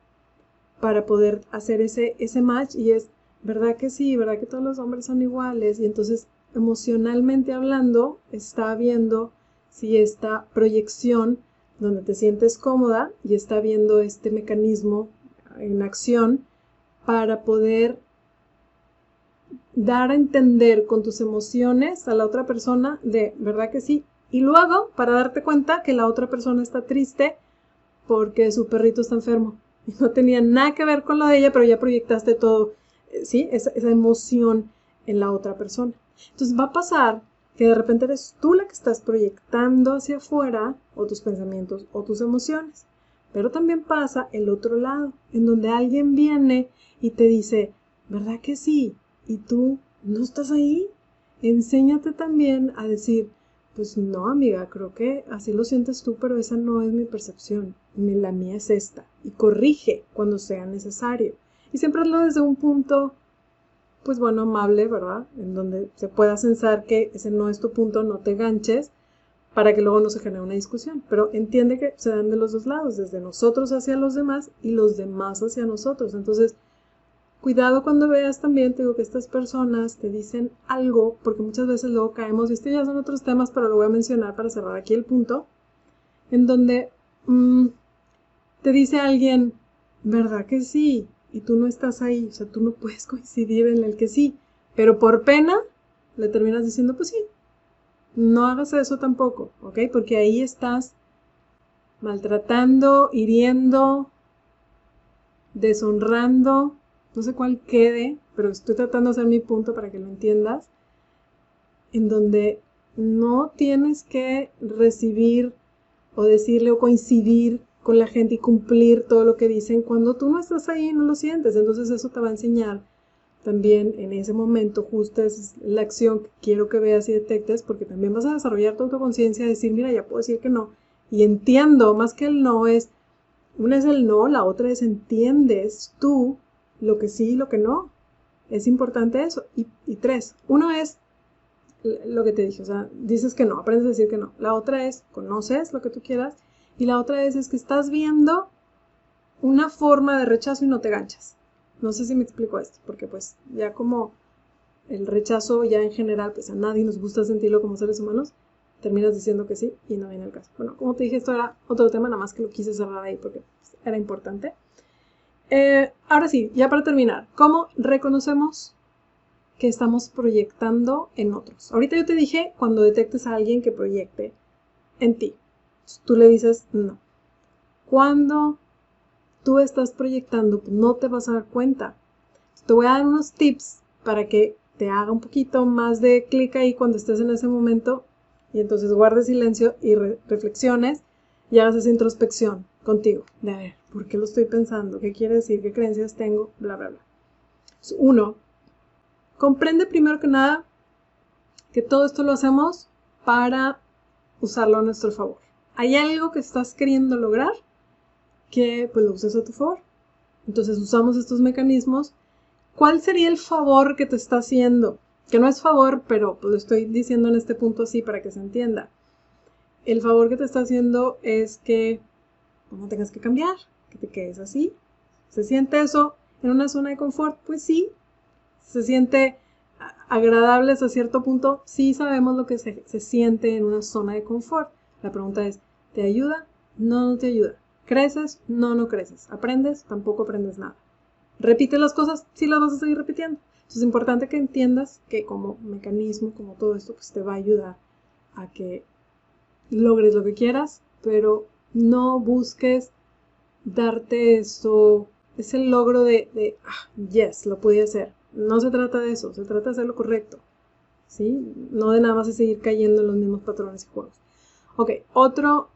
para poder hacer ese match, y es, ¿verdad que sí? ¿Verdad que todos los hombres son iguales? Y entonces, emocionalmente hablando, está viendo si esta proyección donde te sientes cómoda y está viendo este mecanismo en acción para poder dar a entender con tus emociones a la otra persona de, ¿verdad que sí? Y luego, para darte cuenta que la otra persona está triste porque su perrito está enfermo. Y no tenía nada que ver con lo de ella, pero ya proyectaste todo, ¿sí? Esa emoción en la otra persona. Entonces va a pasar que de repente eres tú la que estás proyectando hacia afuera, o tus pensamientos, o tus emociones. Pero también pasa el otro lado, en donde alguien viene y te dice, ¿verdad que sí? Y tú no estás ahí. Enséñate también a decir, pues no, amiga, creo que así lo sientes tú, pero esa no es mi percepción. La mía es esta. Y corrige cuando sea necesario. Y siempre hazlo desde un punto, pues bueno, amable, ¿verdad? En donde se pueda sensar que ese no es tu punto, no te ganches, para que luego no se genere una discusión. Pero entiende que se dan de los dos lados, desde nosotros hacia los demás y los demás hacia nosotros. Entonces, cuidado cuando veas también, te digo, que estas personas te dicen algo, porque muchas veces luego caemos, y estos ya son otros temas, pero lo voy a mencionar para cerrar aquí el punto, en donde te dice alguien, ¿verdad que sí? Y tú no estás ahí, o sea, tú no puedes coincidir en el que sí, pero por pena le terminas diciendo, pues sí, no hagas eso tampoco, ¿ok? Porque ahí estás maltratando, hiriendo, deshonrando, no sé cuál quede, pero estoy tratando de hacer mi punto para que lo entiendas, en donde no tienes que recibir o decirle o coincidir con la gente y cumplir todo lo que dicen cuando tú no estás ahí y no lo sientes. Entonces eso te va a enseñar también en ese momento, justo es la acción que quiero que veas y detectes, porque también vas a desarrollar tu autoconciencia, decir, mira, ya puedo decir que no, y entiendo, más que el no es, una es el no, la otra es entiendes tú lo que sí y lo que no. Es importante eso. Y tres, uno es lo que te dije, o sea, dices que no, aprendes a decir que no. La otra es, conoces lo que tú quieras. Y la otra es que estás viendo una forma de rechazo y no te ganchas. No sé si me explico esto, porque pues ya como el rechazo ya en general, pues a nadie nos gusta sentirlo como seres humanos, terminas diciendo que sí y no viene el caso. Bueno, como te dije, esto era otro tema, nada más que lo quise cerrar ahí porque pues, era importante. Ahora sí, ya para terminar, ¿cómo reconocemos que estamos proyectando en otros? Ahorita yo te dije cuando detectes a alguien que proyecte en ti. Tú le dices no. Cuando tú estás proyectando, pues no te vas a dar cuenta. Te voy a dar unos tips para que te haga un poquito más de clic ahí cuando estés en ese momento y entonces guardes silencio y reflexiones y hagas esa introspección contigo. De a ver, ¿por qué lo estoy pensando? ¿Qué quiere decir? ¿Qué creencias tengo? Bla, bla, bla. Uno, comprende primero que nada que todo esto lo hacemos para usarlo a nuestro favor. Hay algo que estás queriendo lograr que pues lo uses a tu favor. Entonces usamos estos mecanismos. ¿Cuál sería el favor que te está haciendo? Que no es favor, pero pues lo estoy diciendo en este punto así para que se entienda. El favor que te está haciendo es que no tengas que cambiar. que te quedes así. ¿Se siente eso en una zona de confort? Pues sí. ¿Se siente agradable hasta cierto punto? Sí, sabemos lo que se siente en una zona de confort. La pregunta es, ¿te ayuda? No, no te ayuda. ¿Creces? No, no creces. ¿Aprendes? Tampoco aprendes nada. ¿Repites las cosas? Sí, las vas a seguir repitiendo. Entonces es importante que entiendas que como mecanismo, como todo esto, pues te va a ayudar a que logres lo que quieras, pero no busques darte eso, ese logro de yes, lo pude hacer. No se trata de eso, se trata de hacer lo correcto, ¿sí? No de nada más de seguir cayendo en los mismos patrones y juegos. Ok, otro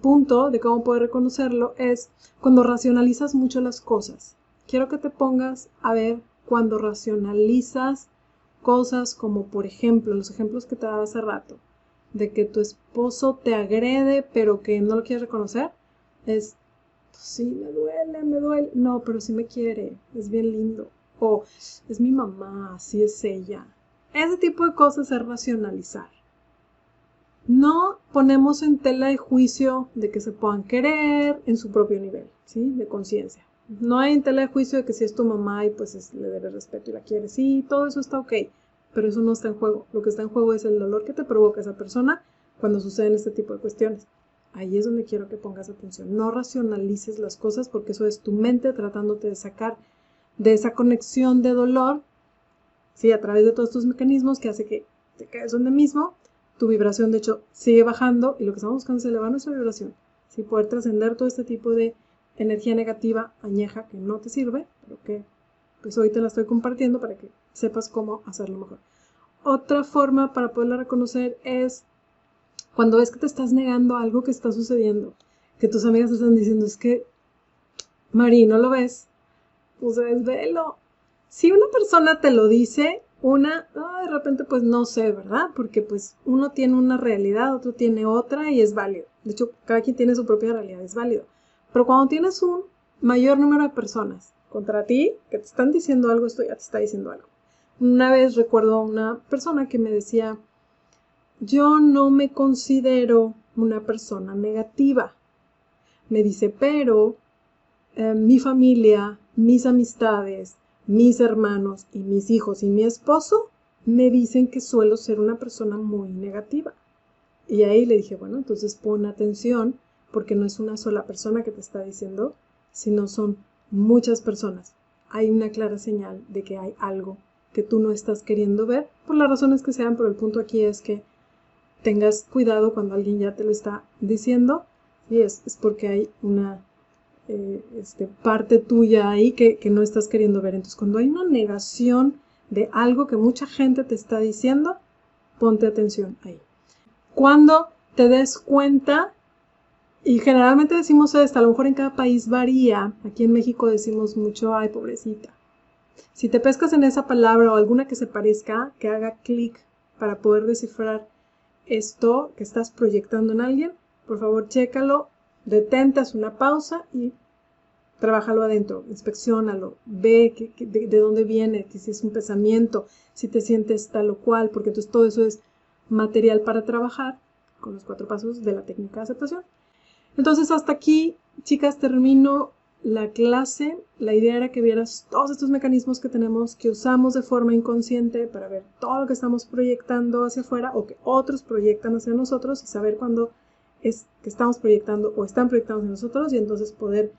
punto de cómo poder reconocerlo es cuando racionalizas mucho las cosas. Quiero que te pongas a ver cuando racionalizas cosas como, por ejemplo, los ejemplos que te daba hace rato, de que tu esposo te agrede pero que no lo quieres reconocer, es, sí, me duele, no, pero sí me quiere, es bien lindo, o es mi mamá, sí es ella. Ese tipo de cosas es racionalizar. No ponemos en tela de juicio de que se puedan querer en su propio nivel, ¿sí? De conciencia. No hay en tela de juicio de que si es tu mamá y pues le debes respeto y la quieres. Sí, todo eso está ok, pero eso no está en juego. Lo que está en juego es el dolor que te provoca esa persona cuando suceden este tipo de cuestiones. Ahí es donde quiero que pongas atención. No racionalices las cosas porque eso es tu mente tratándote de sacar de esa conexión de dolor, ¿sí? A través de todos estos mecanismos que hace que te quedes donde mismo. Tu vibración, de hecho, sigue bajando y lo que estamos buscando es elevar nuestra vibración. ¿Sí? Poder trascender todo este tipo de energía negativa, añeja, que no te sirve, pero que pues hoy te la estoy compartiendo para que sepas cómo hacerlo mejor. Otra forma para poderla reconocer es cuando ves que te estás negando a algo que está sucediendo, que tus amigas te están diciendo, es que, Mari, ¿no lo ves? Pues velo. Si una persona te lo dice, de repente pues no sé, ¿verdad? Porque pues uno tiene una realidad, otro tiene otra y es válido. De hecho, cada quien tiene su propia realidad, es válido. Pero cuando tienes un mayor número de personas contra ti que te están diciendo algo, esto ya te está diciendo algo. Una vez recuerdo a una persona que me decía, yo no me considero una persona negativa. Me dice, pero mi familia, mis amistades, mis hermanos y mis hijos y mi esposo me dicen que suelo ser una persona muy negativa. Y ahí le dije, bueno, entonces pon atención porque no es una sola persona que te está diciendo, sino son muchas personas. Hay una clara señal de que hay algo que tú no estás queriendo ver, por las razones que sean, pero el punto aquí es que tengas cuidado cuando alguien ya te lo está diciendo, y es porque hay una parte tuya ahí que no estás queriendo ver. Entonces, cuando hay una negación de algo que mucha gente te está diciendo, ponte atención ahí. Cuando te des cuenta, y generalmente decimos esto, a lo mejor en cada país varía, aquí en México decimos mucho, ay, pobrecita. Si te pescas en esa palabra o alguna que se parezca, que haga clic para poder descifrar esto que estás proyectando en alguien, por favor, chécalo, detente, haz una pausa y trabájalo adentro, inspecciónalo, ve de dónde viene, que si es un pensamiento, si te sientes tal o cual, porque entonces todo eso es material para trabajar con los 4 pasos de la técnica de aceptación. Entonces hasta aquí, chicas, termino la clase. La idea era que vieras todos estos mecanismos que tenemos, que usamos de forma inconsciente para ver todo lo que estamos proyectando hacia afuera o que otros proyectan hacia nosotros y saber cuándo es que estamos proyectando o están proyectando hacia nosotros y entonces poder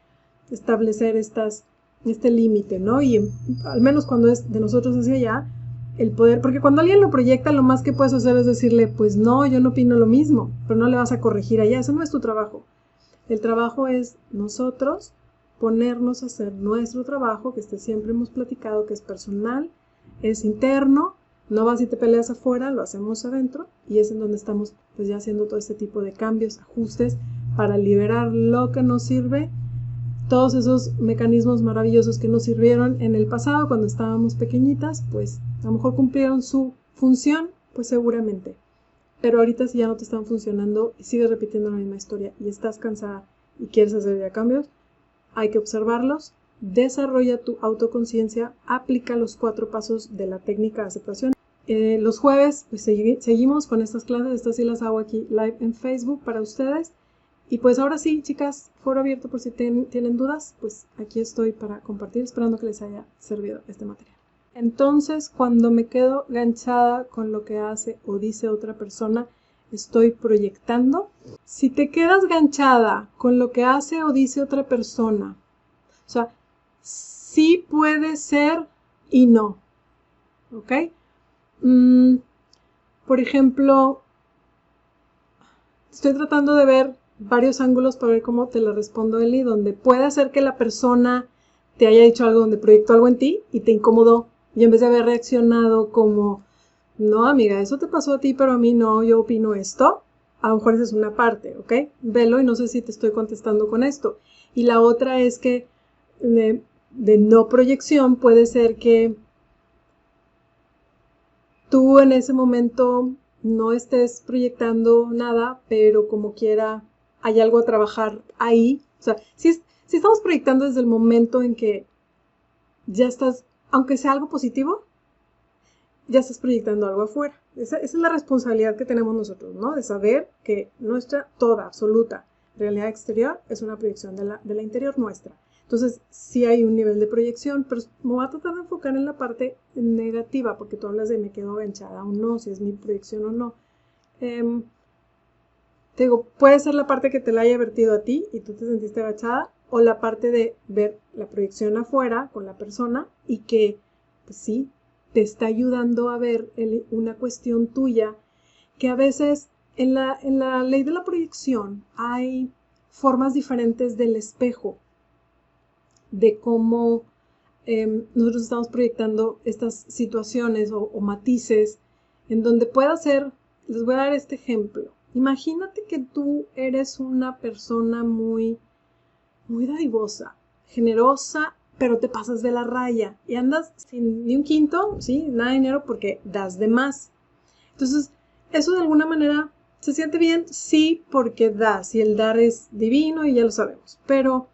establecer este límite, ¿no? Y al menos cuando es de nosotros hacia allá, el poder, porque cuando alguien lo proyecta, lo más que puedes hacer es decirle, pues no, yo no opino lo mismo, pero no le vas a corregir allá, eso no es tu trabajo. El trabajo es nosotros ponernos a hacer nuestro trabajo, que siempre hemos platicado que es personal, es interno, no vas y te peleas afuera, lo hacemos adentro, y es en donde estamos pues ya haciendo todo este tipo de cambios, ajustes, para liberar lo que nos sirve, todos esos mecanismos maravillosos que nos sirvieron en el pasado cuando estábamos pequeñitas, pues a lo mejor cumplieron su función, pues seguramente. Pero ahorita si ya no te están funcionando y sigues repitiendo la misma historia y estás cansada y quieres hacer ya cambios, hay que observarlos, desarrolla tu autoconciencia, aplica los 4 pasos de la técnica de aceptación. Los jueves pues seguimos con estas clases, estas sí las hago aquí live en Facebook para ustedes. Y pues ahora sí, chicas, foro abierto por si tienen dudas, pues aquí estoy para compartir, esperando que les haya servido este material. Entonces, cuando me quedo ganchada con lo que hace o dice otra persona, estoy proyectando. Si te quedas ganchada con lo que hace o dice otra persona, o sea, sí puede ser y no, ¿ok? Por ejemplo, estoy tratando de ver varios ángulos para ver cómo te la respondo, Eli, donde puede ser que la persona te haya dicho algo, donde proyectó algo en ti y te incomodó, y en vez de haber reaccionado como, no, amiga, eso te pasó a ti, pero a mí no, yo opino esto, a lo mejor esa es una parte, ¿ok? Velo y no sé si te estoy contestando con esto. Y la otra es que de no proyección puede ser que tú en ese momento no estés proyectando nada, pero como quiera hay algo a trabajar ahí. O sea, si estamos proyectando desde el momento en que ya estás, aunque sea algo positivo, ya estás proyectando algo afuera. Esa es la responsabilidad que tenemos nosotros, ¿no? De saber que nuestra toda, absoluta realidad exterior es una proyección de la interior nuestra. Entonces, sí hay un nivel de proyección, pero me voy a tratar de enfocar en la parte negativa, porque tú hablas de me quedo enganchada o no, si es mi proyección o no. Te digo, puede ser la parte que te la haya vertido a ti y tú te sentiste agachada, o la parte de ver la proyección afuera con la persona y que, pues sí, te está ayudando a ver una cuestión tuya, que a veces en la ley de la proyección hay formas diferentes del espejo, de cómo nosotros estamos proyectando estas situaciones o matices, en donde pueda ser, les voy a dar este ejemplo. Imagínate que tú eres una persona muy dadivosa, generosa, pero te pasas de la raya y andas sin ni un quinto, ¿sí? Nada de dinero porque das de más. Entonces, eso de alguna manera se siente bien, sí, porque das y el dar es divino y ya lo sabemos, pero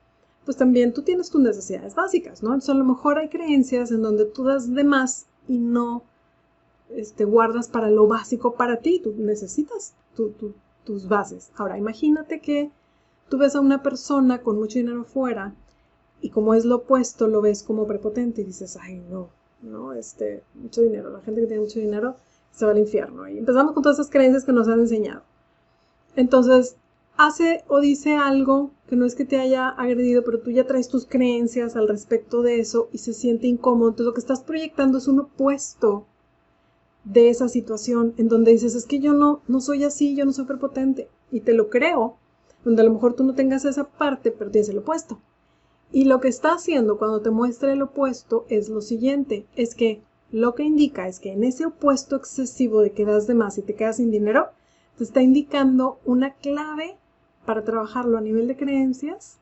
pues también tú tienes tus necesidades básicas, ¿no? Entonces, a lo mejor hay creencias en donde tú das de más y no guardas para lo básico para ti, tú necesitas tus bases. Ahora, imagínate que tú ves a una persona con mucho dinero fuera y como es lo opuesto, lo ves como prepotente y dices, ay, no, mucho dinero, la gente que tiene mucho dinero se va al infierno. Y empezamos con todas esas creencias que nos han enseñado. Entonces, hace o dice algo que no es que te haya agredido, pero tú ya traes tus creencias al respecto de eso y se siente incómodo. Entonces, lo que estás proyectando es un opuesto de esa situación en donde dices, es que yo no soy así, yo no soy prepotente. Y te lo creo, donde a lo mejor tú no tengas esa parte, pero tienes el opuesto. Y lo que está haciendo cuando te muestra el opuesto es lo siguiente, es que lo que indica es que en ese opuesto excesivo de que das de más y te quedas sin dinero, te está indicando una clave para trabajarlo a nivel de creencias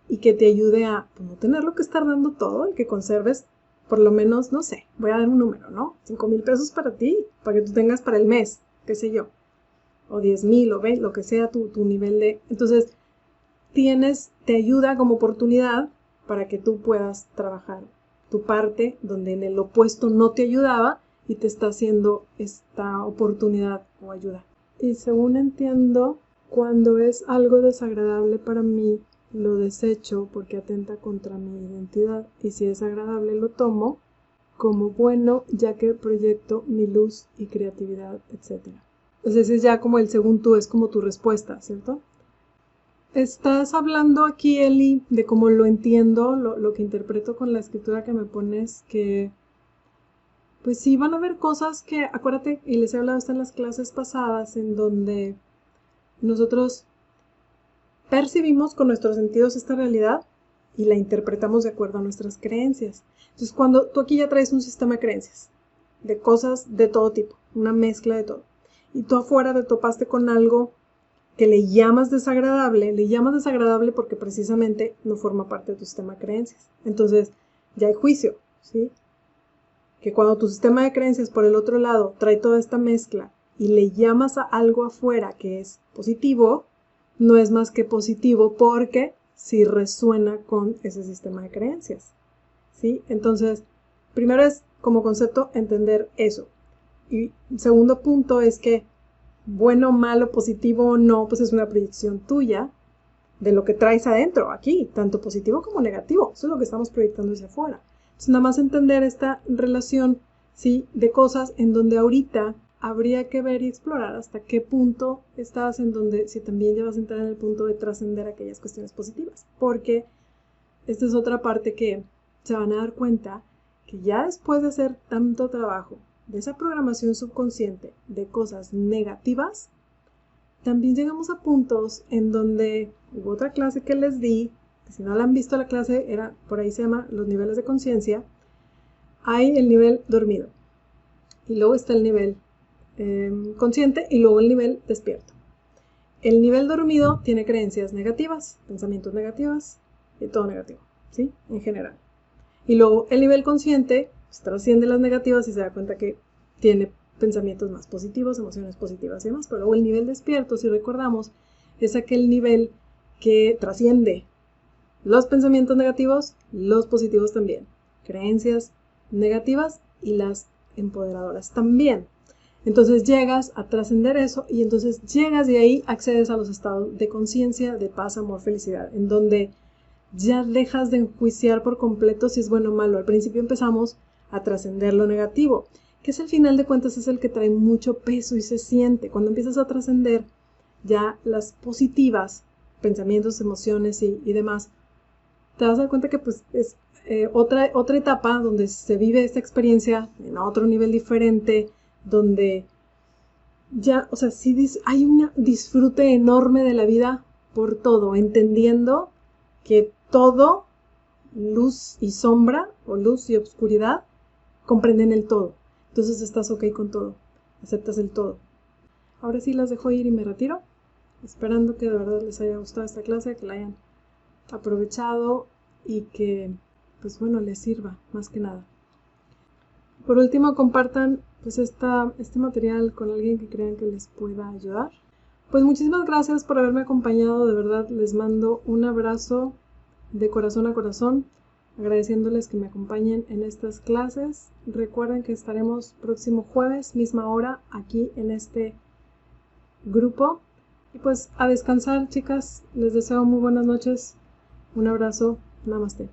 y que te ayude a pues, no tenerlo que estar dando todo, y que conserves por lo menos, no sé, voy a dar un número, ¿no? 5,000 pesos para ti, para que tú tengas para el mes, qué sé yo, o 10,000 o 20, lo que sea tu nivel de... Entonces, te ayuda como oportunidad para que tú puedas trabajar tu parte donde en el opuesto no te ayudaba y te está haciendo esta oportunidad o ayuda. Y según entiendo, cuando es algo desagradable para mí, lo desecho porque atenta contra mi identidad y si es agradable lo tomo como bueno ya que proyecto mi luz y creatividad, etc. Entonces ese es ya como el según tú, es como tu respuesta, ¿cierto? Estás hablando aquí, Eli, de cómo lo entiendo, lo que interpreto con la escritura que me pones, que pues sí van a haber cosas que, acuérdate, y les he hablado hasta en las clases pasadas, en donde nosotros percibimos con nuestros sentidos esta realidad y la interpretamos de acuerdo a nuestras creencias. Entonces, cuando tú aquí ya traes un sistema de creencias, de cosas de todo tipo, una mezcla de todo, y tú afuera te topaste con algo que le llamas desagradable porque precisamente no forma parte de tu sistema de creencias. Entonces, ya hay juicio, ¿sí? Que cuando tu sistema de creencias por el otro lado trae toda esta mezcla y le llamas a algo afuera que es positivo, no es más que positivo porque sí resuena con ese sistema de creencias, ¿sí? Entonces, primero es como concepto entender eso. Y segundo punto es que bueno, malo, positivo o no, pues es una proyección tuya de lo que traes adentro, aquí, tanto positivo como negativo. Eso es lo que estamos proyectando hacia afuera. Entonces, nada más entender esta relación, ¿sí?, de cosas en donde ahorita habría que ver y explorar hasta qué punto estás, en donde si también ya vas a entrar en el punto de trascender aquellas cuestiones positivas. Porque esta es otra parte que se van a dar cuenta que ya después de hacer tanto trabajo de esa programación subconsciente de cosas negativas, también llegamos a puntos en donde hubo otra clase que les di, que si no la han visto la clase, era, por ahí se llama los niveles de conciencia. Hay el nivel dormido y luego está el nivel consciente y luego el nivel despierto. El nivel dormido tiene creencias negativas, pensamientos negativos y todo negativo, ¿sí? En general. Y luego el nivel consciente pues, trasciende las negativas y se da cuenta que tiene pensamientos más positivos, emociones positivas y demás. Pero luego el nivel despierto, si recordamos, es aquel nivel que trasciende los pensamientos negativos, los positivos también. Creencias negativas y las empoderadoras también. Entonces llegas a trascender eso y entonces llegas de ahí, accedes a los estados de conciencia, de paz, amor, felicidad, en donde ya dejas de enjuiciar por completo si es bueno o malo. Al principio empezamos a trascender lo negativo, que es al final de cuentas es el que trae mucho peso y se siente. Cuando empiezas a trascender ya las positivas, pensamientos, emociones y demás, te vas a dar cuenta que pues es otra etapa donde se vive esta experiencia en otro nivel diferente, donde ya, o sea, sí hay un disfrute enorme de la vida por todo, entendiendo que todo, luz y sombra, o luz y oscuridad, comprenden el todo. Entonces estás ok con todo, aceptas el todo. Ahora sí las dejo ir y me retiro, esperando que de verdad les haya gustado esta clase, que la hayan aprovechado y que, pues bueno, les sirva más que nada. Por último, compartan pues este material con alguien que crean que les pueda ayudar. Pues muchísimas gracias por haberme acompañado, de verdad les mando un abrazo de corazón a corazón, agradeciéndoles que me acompañen en estas clases. Recuerden que estaremos próximo jueves, misma hora, aquí en este grupo. Y pues a descansar, chicas, les deseo muy buenas noches, un abrazo, namaste.